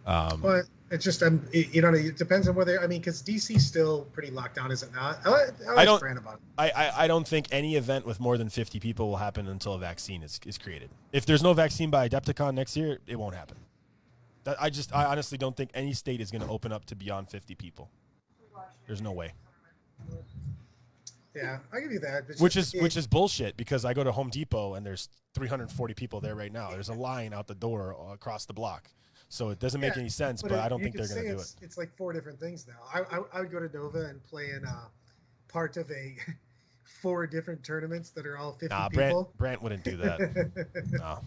but it's just it depends on whether because DC's still pretty locked down, is it not? I don't think any event with more than 50 people will happen until a vaccine is created. If there's no vaccine by Adepticon next year, it won't happen. I honestly don't think any state is going to open up to beyond 50 people. There's no way. Yeah, I give you that. Which is bullshit, because I go to Home Depot and there's 340 people there right now. There's a line out the door across the block. So it doesn't make any sense, but I don't think they're going to do it. It's like 4 different things now. I would go to Nova and play in part of 4 different tournaments that are all 50 people. Brant wouldn't do that. No,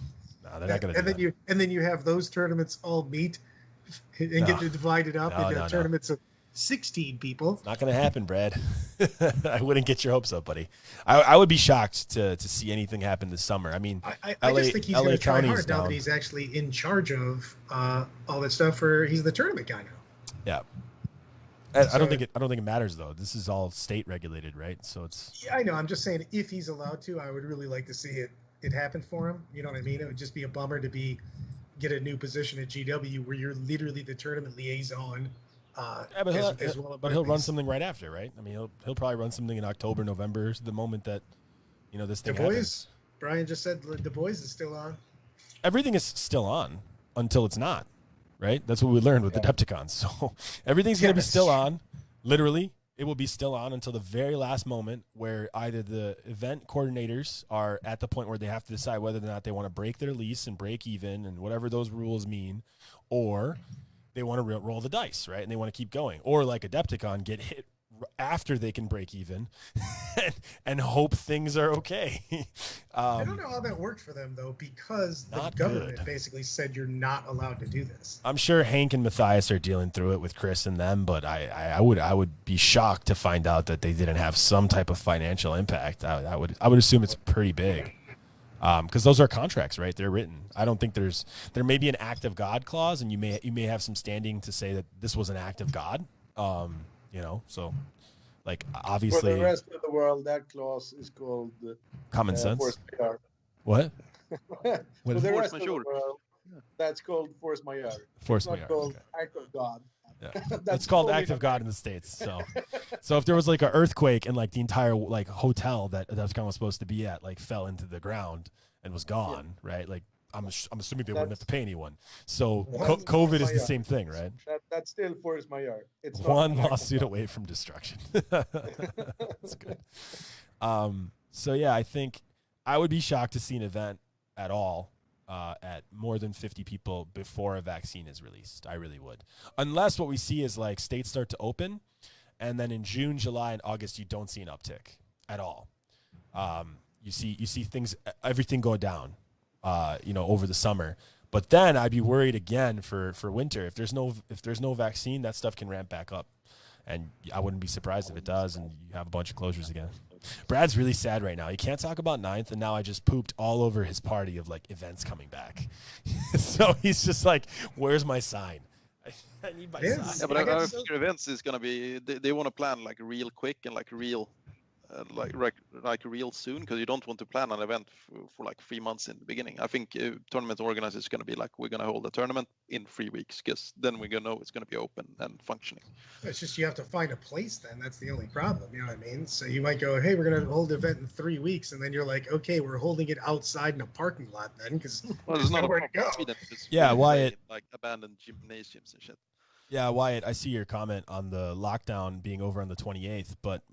they're not going to do that. And then you have those tournaments all meet and get divided up into tournaments of 16 people. It's not going to happen, Brad. I wouldn't get your hopes up, buddy. I would be shocked to see anything happen this summer. I mean, I just think he's going to try hard now that he's actually in charge of all that stuff. He's the tournament guy now. Yeah. I don't think it matters though. This is all state regulated, right? So it's. Yeah, I know. I'm just saying, if he's allowed to, I would really like to see it happen for him. You know what I mean? It would just be a bummer to get a new position at GW where you're literally the tournament liaison. But he'll run something right after, right? I mean, he'll probably run something in October, November, the moment that this thing happens. Brian just said the boys is still on. Everything is still on until it's not, right? That's what we learned with the Adepticons. So everything's going to be still on, literally, it will be still on until the very last moment, where either the event coordinators are at the point where they have to decide whether or not they want to break their lease and break even and whatever those rules mean, or they want to roll the dice, right? And they want to keep going, or like Adepticon, get hit after they can break even and hope things are okay. I don't know how that worked for them, though, because the government basically said you're not allowed to do this. I'm sure Hank and Matthias are dealing through it with Chris and them, but I would be shocked to find out that they didn't have some type of financial impact. I would assume it's pretty big, because those are contracts, right? They're written. I don't think there may be an act of God clause, and you may have some standing to say that this was an act of God. So like obviously for the rest of the world, that clause is called common sense. Force majeure. What? For the rest of the world, that's called force majeure. Force majeure. Not called act of God. Yeah. It's called act of God in the States. So if there was like an earthquake and like the entire like hotel that Defcon was supposed to be at like fell into the ground and was gone, right? Like I'm assuming they wouldn't have to pay anyone. So COVID is the same thing, right? That's still force majeure. It's one lawsuit away from destruction. That's good. So yeah, I think I would be shocked to see an event at all at more than 50 people before a vaccine is released. I really would, unless what we see is like states start to open, and then in June, July, and August you don't see an uptick at all. You see things, everything go down. Over the summer, but then I'd be worried again for winter. If there's no vaccine, that stuff can ramp back up, and I wouldn't be surprised if it does, and you have a bunch of closures again. Brad's really sad right now. He can't talk about 9th, and now I just pooped all over his party of like events coming back. So he's just like, "Where's my sign? I need my sign." Yeah, but I think events is gonna be. They want to plan like real quick and like real. Like real soon, because you don't want to plan an event for like 3 months in the beginning. I think tournament organizers is going to be like, we're going to hold a tournament in 3 weeks, because then we're going to know it's going to be open and functioning. It's just you have to find a place then. That's the only problem. You know what I mean? So you might go, hey, we're going to hold an event in 3 weeks. And then you're like, okay, we're holding it outside in a parking lot then, because there's nowhere to go. Yeah, Wyatt. Like abandoned gymnasiums and shit. Yeah, Wyatt, I see your comment on the lockdown being over on the 28th, but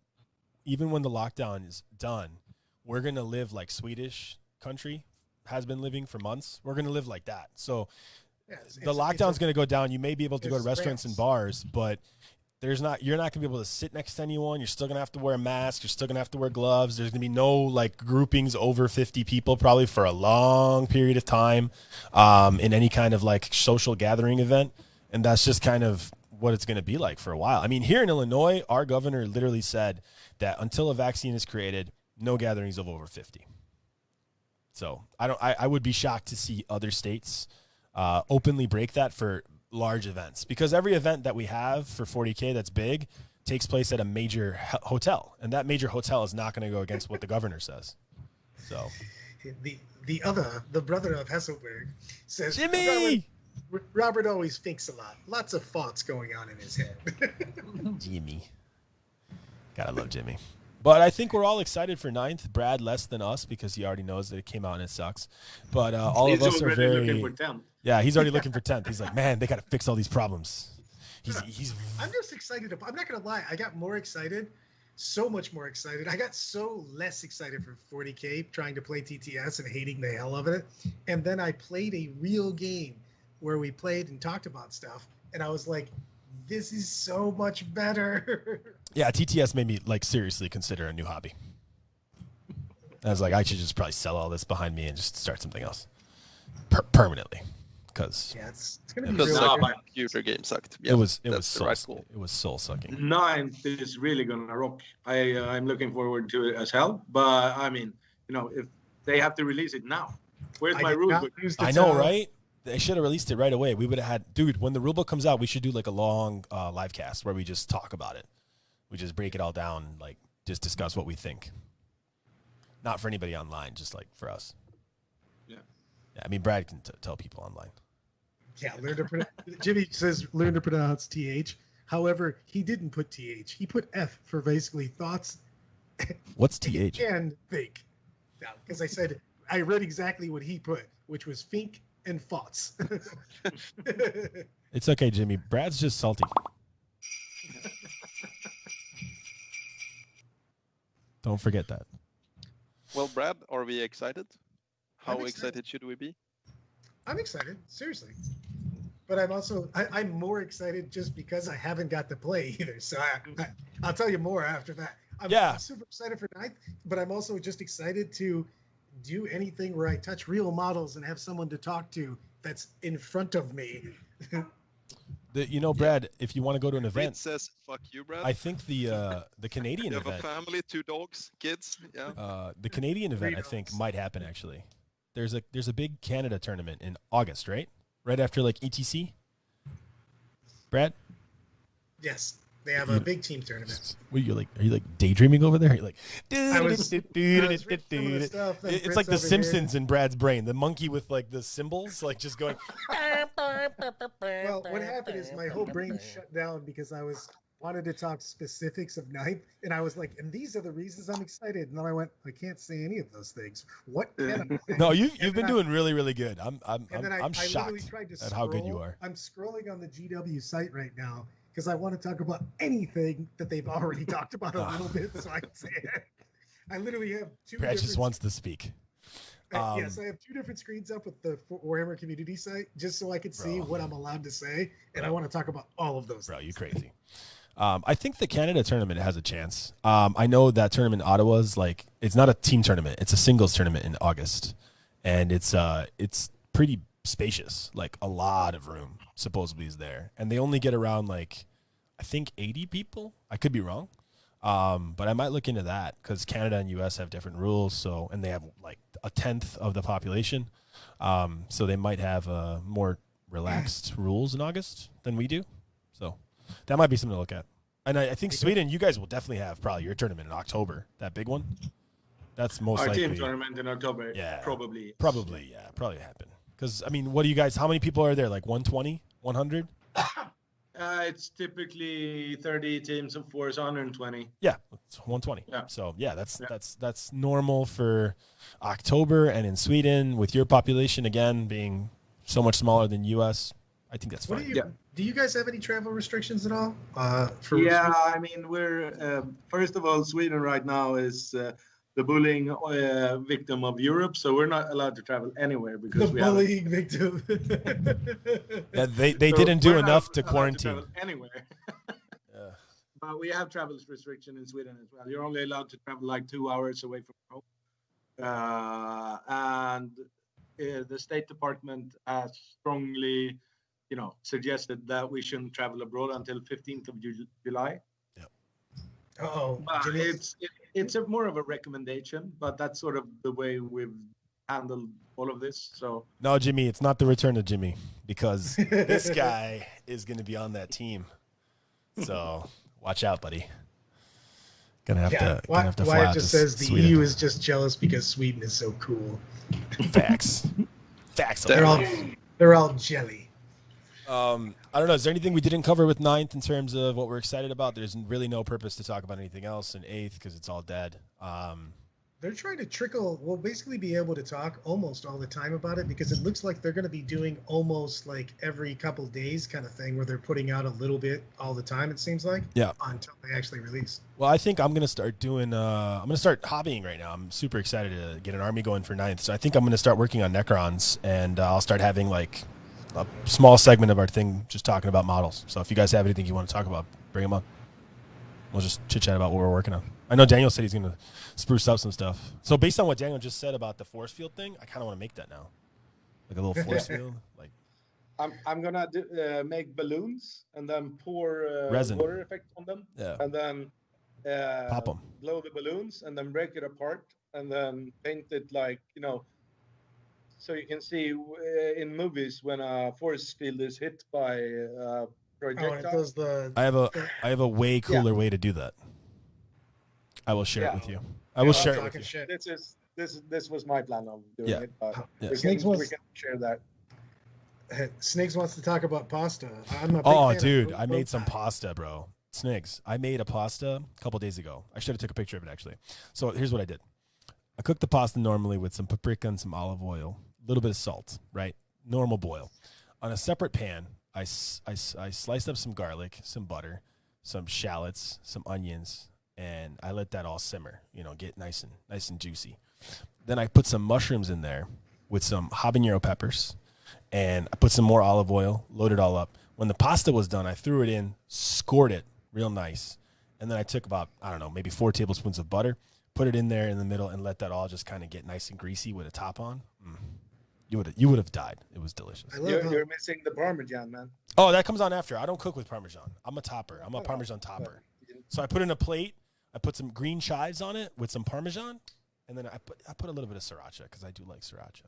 even when the lockdown is done, we're going to live like Swedish country has been living for months. We're going to live like that. So the lockdown's going to go down. You may be able to go to restaurants and bars, but you're not going to be able to sit next to anyone. You're still going to have to wear a mask. You're still going to have to wear gloves. There's going to be no like groupings over 50 people probably for a long period of time in any kind of like social gathering event. And that's just kind of what it's going to be like for a while. I mean, here in Illinois, our governor literally said that until a vaccine is created, no gatherings of over 50. So I would be shocked to see other states openly break that for large events, because every event that we have for 40K that's big takes place at a major hotel, and that major hotel is not going to go against what the governor says. So the brother of Hesselberg says, Jimmy! Robert always thinks a lot. Lots of thoughts going on in his head. Jimmy. Gotta love Jimmy. But I think we're all excited for 9th. Brad less than us, because he already knows that it came out and it sucks. But all of us are very. Looking for 10th. Yeah, he's already looking for 10th. He's like, man, they got to fix all these problems. I'm just excited. I'm not gonna lie. I got more excited, so much more excited. I got so less excited for 40K trying to play TTS and hating the hell of it. And then I played a real game where we played and talked about stuff, and I was like, this is so much better. Yeah, TTS made me like seriously consider a new hobby. I was like, I should just probably sell all this behind me and just start something else permanently, because it's gonna be really computer game sucked. Yeah, it was soul sucking. 9th is really gonna rock. I'm looking forward to it as hell. But I mean, if they have to release it now, where's my rulebook? I know, right? They should have released it right away. We would have had, dude, when the rulebook comes out, we should do like a long live cast where we just talk about it. We just break it all down, like just discuss what we think. Not for anybody online, just like for us. Yeah. Yeah, I mean, Brad can tell people online. Yeah, Jimmy says learn to pronounce TH. However, he didn't put TH. He put F for basically thoughts. What's TH? And think. Yeah, because I read exactly what he put, which was think and thoughts. It's okay, Jimmy. Brad's just salty. Don't forget that. Well, Brad, are we excited? How I'm excited should we be? I'm excited, seriously. But I'm also I'm more excited just because I haven't got to play either. So I'll tell you more after that. I'm super excited for ninth, but I'm also just excited to do anything where I touch real models and have someone to talk to that's in front of me. Brad, if you want to go to an Reed event, says, "Fuck you, Brad." I think the Canadian You have event. a family, 2 dogs, kids. Yeah. The Canadian event, I think, might happen actually. There's a big Canada tournament in August, right? Right after like ETC. Brad? Yes, they have a big team tournament. Are you like daydreaming over there? You're like, it's like the Simpsons in Brad's brain. The monkey with like the cymbals, like just going. Well, what happened is my whole brain shut down because I wanted to talk specifics of ninth, and I was like, and these are the reasons I'm excited. And then I went, I can't say any of those things. What can I say? No, you've been doing really, really good. I'm shocked at how good you are. I'm scrolling on the GW site right now because I want to talk about anything that they've already talked about a little bit, so I can say it. I literally have two. Brad just wants to speak. Yes, I have 2 different screens up with the Warhammer community site just so I can see what I'm allowed to say, and I want to talk about all of those. Bro, you crazy. I think the Canada tournament has a chance. I know that tournament in Ottawa is like, it's not a team tournament. It's a singles tournament in August. And it's pretty spacious. Like a lot of room supposedly is there. And they only get around like, I think 80 people. I could be wrong. But I might look into that because Canada and US have different rules. So, and they have like a 10th of the population. So they might have more relaxed rules in August than we do. So that might be something to look at. And I think Sweden, you guys will definitely have probably your tournament in October. That big one. That's most Our likely. team tournament in October. Yeah. Probably happen. Because, I mean, what do you guys, how many people are there? Like 120, 100? It's typically 30 teams of 4, so 120. Yeah, it's 120. Yeah. So, yeah, that's normal for October. And in Sweden, with your population, again, being so much smaller than U.S., I think that's fine. Do you guys have any travel restrictions at all? I mean, we're first of all, Sweden right now is the bullying victim of Europe, so we're not allowed to travel anywhere because the bullying victim. Yeah, they didn't do enough to quarantine. To anywhere. Yeah. But we have travel restriction in Sweden as well. You're only allowed to travel like 2 hours away from home, and the State Department has strongly, suggested that we shouldn't travel abroad until 15th of July. Yeah. Oh, it's more of a recommendation, but that's sort of the way we've handled all of this. So no, Jimmy, it's not the return of Jimmy because this guy is going to be on that team. So watch out, buddy. Gonna have to fly Wyatt just says the EU is just jealous because Sweden is so cool. Facts. They're all jelly. I don't know. Is there anything we didn't cover with 9th in terms of what we're excited about? There's really no purpose to talk about anything else in 8th because it's all dead. They're trying to we'll basically be able to talk almost all the time about it because it looks like they're going to be doing almost like every couple days kind of thing where they're putting out a little bit all the time, it seems like. Yeah. Until they actually release. Well, I think I'm going to start doing, I'm going to start hobbying right now. I'm super excited to get an army going for 9th. So I think I'm going to start working on Necrons and I'll start having like a small segment of our thing just talking about models. So if you guys have anything you want to talk about, bring them up. We'll just chit-chat about what we're working on. I know Daniel said he's going to spruce up some stuff. So based on what Daniel just said about the force field thing, I kind of want to make that now. Like a little force field. Like I'm going to make balloons and then pour resin water effect on them. Yeah. And then pop them. Blow the balloons and then break it apart and then paint it like, so you can see in movies when a force field is hit by a projectile. I have a way cooler way to do that. I will share it with you. I will share it with you. This was my plan of doing it. But we can share that. Sniggs wants to talk about pasta. Dude, I made some pasta, bro. Sniggs, I made a pasta a couple days ago. I should have took a picture of it actually. So here's what I did. I cooked the pasta normally with some paprika and some olive oil, a little bit of salt, right? Normal boil. On a separate pan, I sliced up some garlic, some butter, some shallots, some onions, and I let that all simmer, get nice and juicy. Then I put some mushrooms in there with some habanero peppers, and I put some more olive oil, loaded it all up. When the pasta was done, I threw it in, scored it real nice, and then I took about, I don't know, maybe 4 tablespoons of butter, put it in there in the middle, and let that all just kind of get nice and greasy with a top on. You would have died. It was delicious. You're missing the Parmesan, man. Oh, that comes on after. I don't cook with Parmesan. I'm a topper. I'm a Parmesan topper. So I put in a plate. I put some green chives on it with some Parmesan, and then I put a little bit of sriracha because I do like sriracha.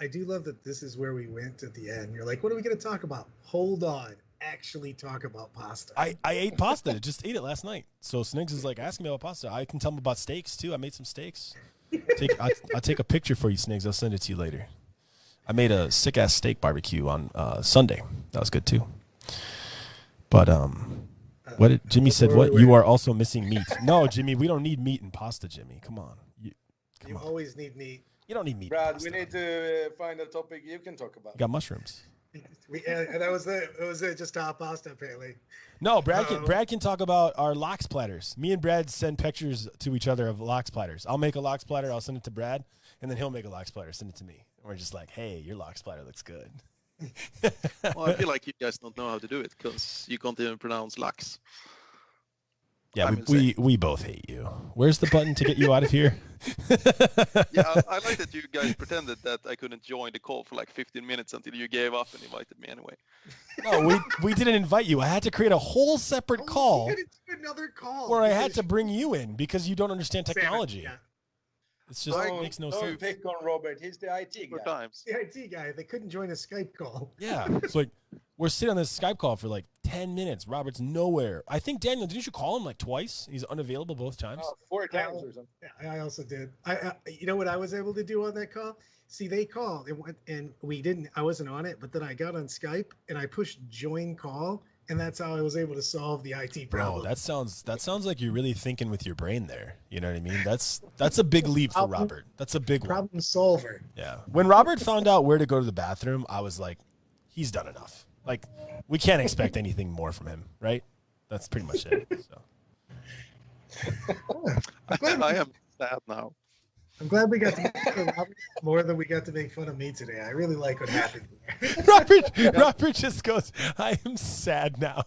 I do love that this is where we went at the end. You're like, what are we going to talk about? Hold on. Actually talk about pasta. I ate pasta. Just ate it last night. So Snigs is like asking me about pasta. I can tell him about steaks too. I made some steaks. I'll take a picture for you, Snigs. I'll send it to you later. I made a sick-ass steak barbecue on Sunday. That was good, too. But what did Jimmy said, what? You are also missing meat. No, Jimmy, we don't need meat in pasta, Jimmy. Come on. You always need meat. You don't need meat. Brad, we need to find a topic you can talk about. You got mushrooms. That was it. Just hot pasta, apparently. No, Brad can talk about our lox platters. Me and Brad send pictures to each other of lox platters. I'll make a lox platter. I'll send it to Brad, and then he'll make a lox platter. Send it to me. We're just like, hey, your lox platter looks good. Well, I feel like you guys don't know how to do it because you can't even pronounce lax. Yeah, we both hate you. Where's the button to get you out of here? Yeah, I like that you guys pretended that I couldn't join the call for like 15 minutes until you gave up and invited me anyway. No, we didn't invite you. I had to create a whole separate call. Another call. Where I had to bring you in because you don't understand technology. Yeah. It's just makes no sense. Don't pick on Robert. He's the IT guy. Times. The IT guy. They couldn't join a Skype call. Yeah. It's like we're sitting on this Skype call for like 10 minutes. Robert's nowhere. I think, Daniel, didn't you call him like twice? He's unavailable both times. 4 times or something. Yeah, I also did. You know what I was able to do on that call? See, they called and we didn't. I wasn't on it, but then I got on Skype and I pushed join call. And that's how I was able to solve the IT problem. Bro, that sounds like you're really thinking with your brain there. You know what I mean? That's a big leap for Robert. That's a big problem one. solver. Yeah. When Robert found out where to go to the bathroom, I was like, he's done enough. Like, we can't expect anything more from him, right? That's pretty much it. So. I am sad now. I'm glad we got to make fun of Robert more than we got to make fun of me today. I really like what happened here. Robert just goes, I am sad now.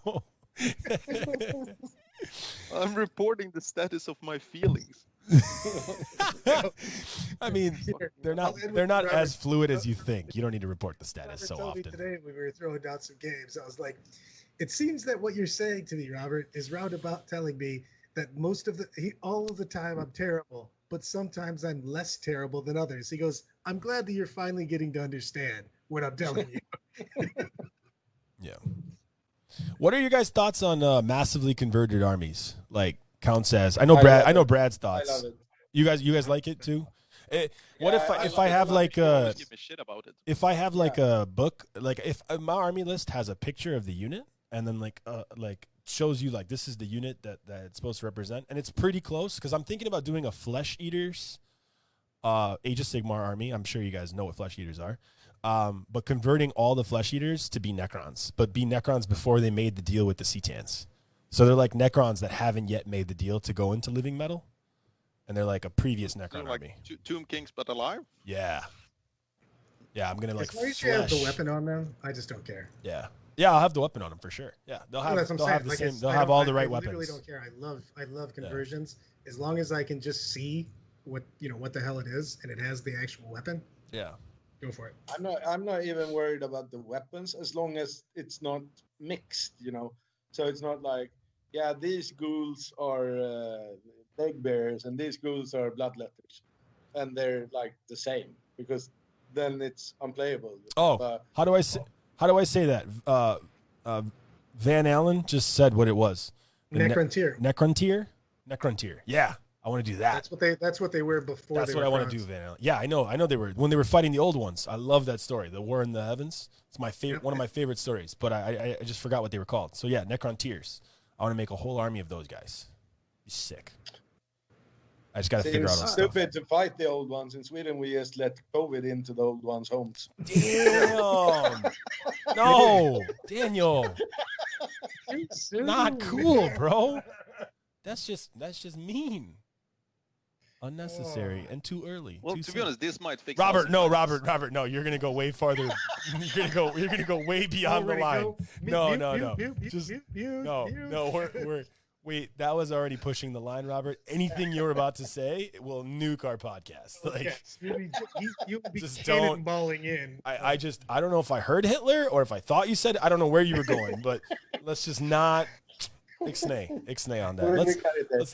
I'm reporting the status of my feelings. I mean, they're not as fluid as you think. You don't need to report the status so often. Today when we were throwing down some games, I was like, it seems that what you're saying to me, Robert, is roundabout telling me that all of the time I'm terrible, but sometimes I'm less terrible than others. He goes, I'm glad that you're finally getting to understand what I'm telling you. Yeah. What are your guys' thoughts on massively converted armies? Like counts as I know Brad's thoughts. I love it. You guys like it too? If I have like give me shit about it. If I have like a book, like if my army list has a picture of the unit and then like shows you like this is the unit that it's supposed to represent, and it's pretty close because I'm thinking about doing a Flesh Eaters Age of Sigmar army. I'm sure you guys know what Flesh Eaters are. But converting all the Flesh Eaters to be Necrons, but be Necrons before they made the deal with the Cetans. So they're like Necrons that haven't yet made the deal to go into Living Metal, and they're like a previous Necron army. Tomb Kings but alive? Yeah. Yeah, I'm going to like As long as you have the weapon on them, I just don't care. Yeah. Yeah, I'll have the weapon on them for sure. Yeah, they'll have the same. They'll have all the right weapons. I really don't care. I love conversions as long as I can just see what the hell it is and it has the actual weapon. Yeah, go for it. I'm not even worried about the weapons as long as it's not mixed. So it's not like these ghouls are leg bearers and these ghouls are bloodletters, and they're like the same because then it's unplayable. Oh, how do I say that? Van Allen just said what it was. Necrontier. Necrontier. Yeah, I want to do that. That's what they were before. That's what I want to do, Van Allen. Yeah, I know they were when they were fighting the old ones. I love that story, the War in the Heavens. It's my favorite, one of my favorite stories. But I just forgot what they were called. So yeah, Necrontiers. I want to make a whole army of those guys. Be sick. I just got to figure out. It's stupid to fight the old ones. In Sweden, we just let COVID into the old ones' homes. Damn. No, Daniel. Not cool, bro. That's just mean. Unnecessary and too early. Well, too to soon. be honest, this might fix. Robert, no. You're gonna go way farther. You're gonna go way beyond the line. No. Just no. We're wait. That was already pushing the line, Robert. Anything you're about to say will nuke our podcast. Like, yes, you'll be just cannonballing in. I don't know if I heard Hitler or if I thought you said. I don't know where you were going, but let's just not. Ixnay on that.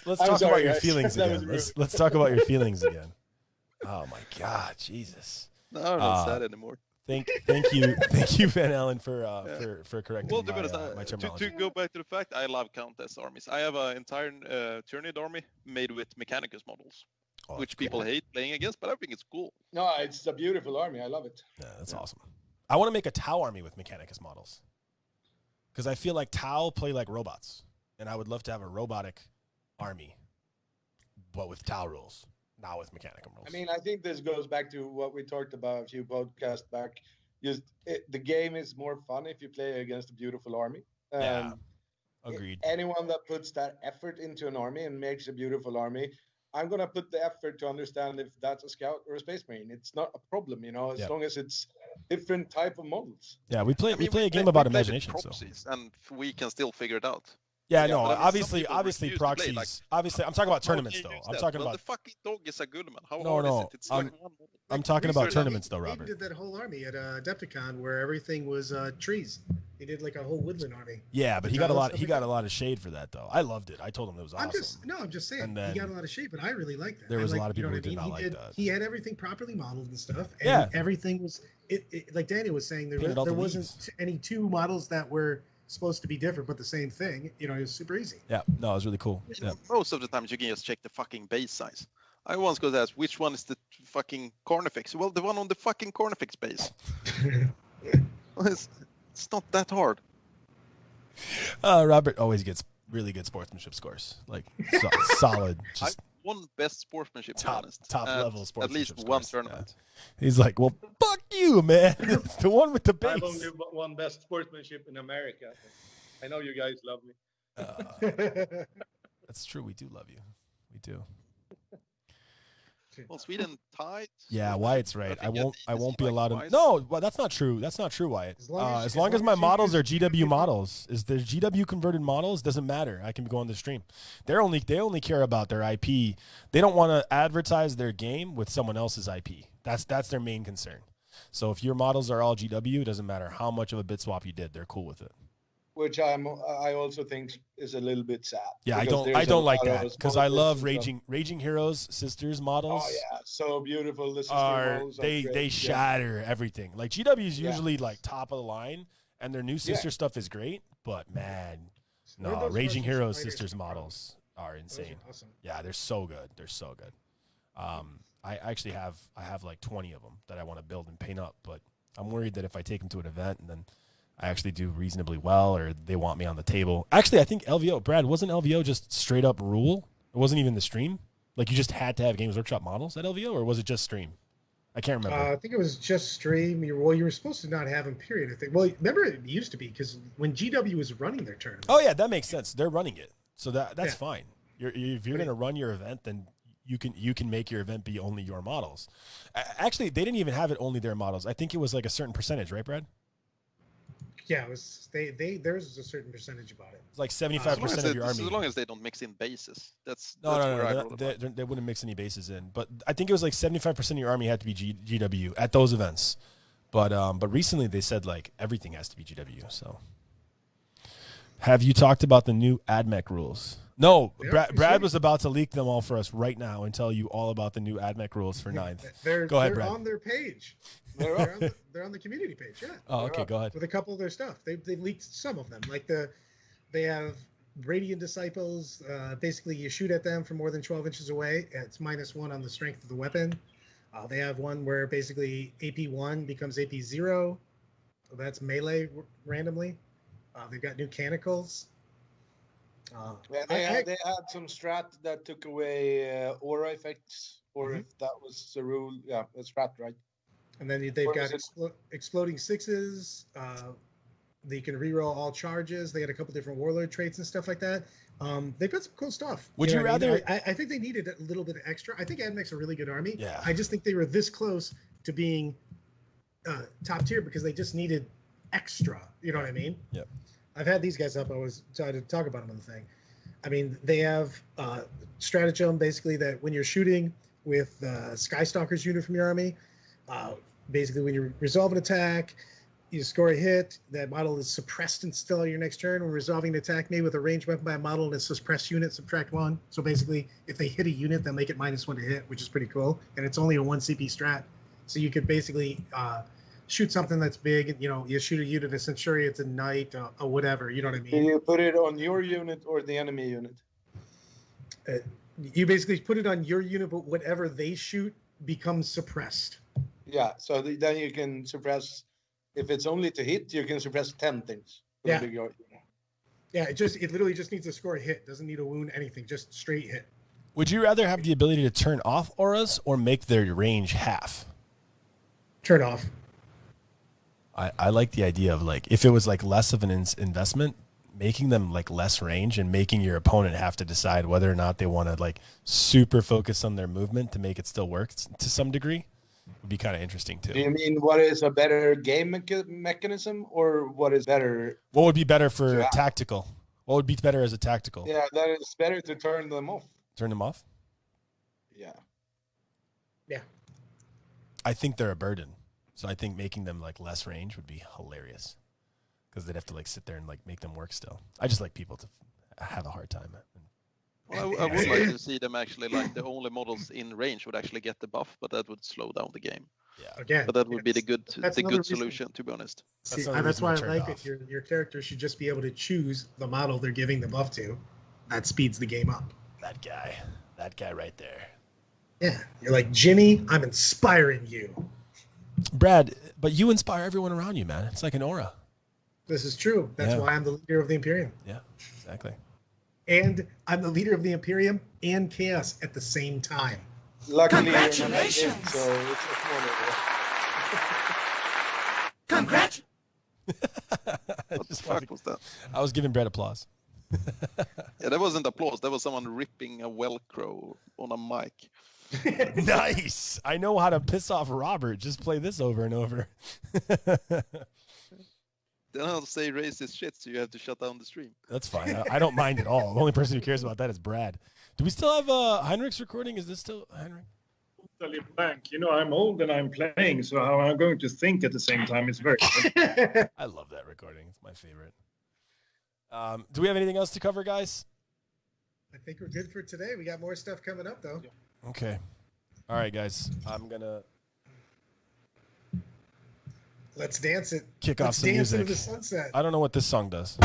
Let's talk about your feelings again. Let's talk about your feelings again. Oh my God, Jesus! No, I'm not sad anymore. Thank you, Van Allen, for correcting well, to be honest, my terminology. To go back to the fact, I love Countess armies. I have an entire Tyranid army made with Mechanicus models, which people hate playing against, but I think it's cool. No, it's a beautiful army. I love it. Yeah, that's awesome. I want to make a Tau army with Mechanicus models because I feel like Tau play like robots. And I would love to have a robotic army, but with Tau rules, not with Mechanicum rules. I mean, I think this goes back to what we talked about a few podcasts back. The game is more fun if you play against a beautiful army. Yeah, agreed. Anyone that puts that effort into an army and makes a beautiful army, I'm going to put the effort to understand if that's a scout or a space marine. It's not a problem, as long as it's different type of models. Yeah, we play a game about imagination. And we can still figure it out. Yeah, no, obviously proxies. Like, obviously, I'm talking about tournaments though. I'm talking about the fucking dog is a good man. How hard is it? It's like one. I'm talking about tournaments though, Robert. He did that whole army at Adepticon where everything was trees. He did like a whole woodland army. Yeah, but he got a lot of shade for that though. I loved it. I told him it was awesome. I'm just saying he got a lot of shade, but I really liked it. There was a lot of people who did not like that. He had everything properly modeled and stuff, and everything was it like Daniel was saying there wasn't any two models that were supposed to be different but the same thing. It was super easy. Yeah, no, it was really cool. Yeah. Most of the times you can just check the fucking base size. I once got asked which one is the fucking Carnifex. Well, the one on the fucking Carnifex base. It's not that hard. Robert always gets really good sportsmanship scores, like solid. Just won best sportsmanship, top level sportsmanship. At least one tournament. Yeah. He's like, well, fuck you, man. It's the one with the base. I've only won best sportsmanship in America. I know you guys love me. That's true. We do love you. We do. Well, Sweden tied. Yeah, Wyatt's right. I won't be allowed to. No, well, that's not true. That's not true, Wyatt. As long as my models are GW models, is the GW converted models doesn't matter. I can go on the stream. They only care about their IP. They don't want to advertise their game with someone else's IP. That's their main concern. So if your models are all GW, it doesn't matter how much of a bit swap you did. They're cool with it. Which I also think is a little bit sad. Yeah, I don't like that because I love Raging Heroes Sisters models. Oh yeah, so beautiful. The sister models they shatter everything. Like GW is usually like top of the line, and their new sister stuff is great. But man, no, Raging Heroes Sisters models are insane. Awesome. Yeah, they're so good. They're so good. I actually have like 20 of them that I want to build and paint up, but I'm worried that if I take them to an event and then I actually do reasonably well, or they want me on the table. Actually, I think LVO, Brad, wasn't LVO just straight up rule? It wasn't even the stream? Like you just had to have Games Workshop models at LVO, or was it just stream? I can't remember. I think it was just stream. You were supposed to not have them, period, I think. Well, remember it used to be, because when GW was running their tournament. Oh, yeah, that makes sense. They're running it. So that's fine. If you're going to run your event, then you can make your event be only your models. Actually, they didn't even have it only their models. I think it was like a certain percentage, right, Brad? Yeah, it was there's a certain percentage about it. It's like 75% of your army. As long as they don't mix in bases. No. They wouldn't mix any bases in. But I think it was like 75% of your army had to be GW at those events. But recently they said like everything has to be GW. So, have you talked about the new AdMech rules? No, Brad was about to leak them all for us right now and tell you all about the new AdMech rules for 9th. Go ahead, Brad. They're on their page. They're on the community page. Yeah. Oh, okay. Go ahead. With a couple of their stuff, they've leaked some of them. Like they have Radiant Disciples. Basically, you shoot at them from more than 12 inches away. It's -1 on the strength of the weapon. They have one where basically AP1 becomes AP0. So that's melee randomly. They've got new canicles. They had some strat that took away aura effects, or if that was the rule, it's strat, right? And then they've got exploding sixes, They can reroll all charges. They got a couple different warlord traits and stuff like that. They've got some cool stuff. Would you rather? I think they needed a little bit extra. I think AdMech's a really good army. Yeah. I just think they were this close to being top tier because they just needed extra. You know what I mean? Yep. I've had these guys up. I was trying to talk about them on the thing. I mean, they have stratagem basically that when you're shooting with Skystalker's unit from your army, basically when you resolve an attack, you score a hit, that model is suppressed and still on your next turn. When resolving an attack made with a ranged weapon by a model and a suppressed unit, subtract 1. So basically, if they hit a unit, they'll make it -1 to hit, which is pretty cool. And it's only a 1 CP strat. So you could basically shoot something that's big. You know, you shoot a unit, a Centurion, it's a Knight, or whatever. You know what I mean? Do you put it on your unit or the enemy unit? You basically put it on your unit, but whatever they shoot becomes suppressed. Yeah, so then you can suppress. If it's only to hit, you can suppress 10 things. Yeah. Yeah, it literally just needs to score a hit. Doesn't need a wound, anything. Just straight hit. Would you rather have the ability to turn off auras or make their range half? Turn off. I like the idea of like if it was like less of an investment, making them like less range and making your opponent have to decide whether or not they want to like super focus on their movement to make it still work to some degree would be kind of interesting too. Do you mean what is a better game mechanism or what is better? What would be better for tactical? What would be better as a tactical? Yeah, that is better to turn them off. Turn them off? Yeah. Yeah. I think they're a burden. So I think making them like less range would be hilarious because they'd have to like sit there and like make them work still. I just like people to have a hard time. Well, I would like to see them actually like the only models in range would actually get the buff, but that would slow down the game. Yeah. Again, but that would be the good solution, reason. to be honest. That's why I like it. Your character should just be able to choose the model they're giving the buff to. That speeds the game up. That guy right there. Yeah, you're like, Jimmy, I'm inspiring you. Brad, but you inspire everyone around you, man. It's like an aura. This is true. That's why I'm the leader of the Imperium. Yeah, exactly. And I'm the leader of the Imperium and Chaos at the same time. Luckily, congratulations! So it's Congrats! What the fuck was that? I was giving Brad applause. Yeah, that wasn't applause. That was someone ripping a Velcro on a mic. Nice. I know how to piss off Robert. Just play this over and over. Then I'll say racist shit, so you have to shut down the stream. That's fine. I don't mind at all. The only person who cares about that is Brad. Do we still have Heinrich's recording? Is this still Heinrich? Totally blank. You know, I'm old and I'm playing, so how I'm going to think at the same time is very I love that recording. It's my favorite. Do we have anything else to cover, guys? I think we're good for today. We got more stuff coming up, though. Okay. All right, guys. I'm going to let's dance it. Kick off some music. Into the sunset. I don't know what this song does.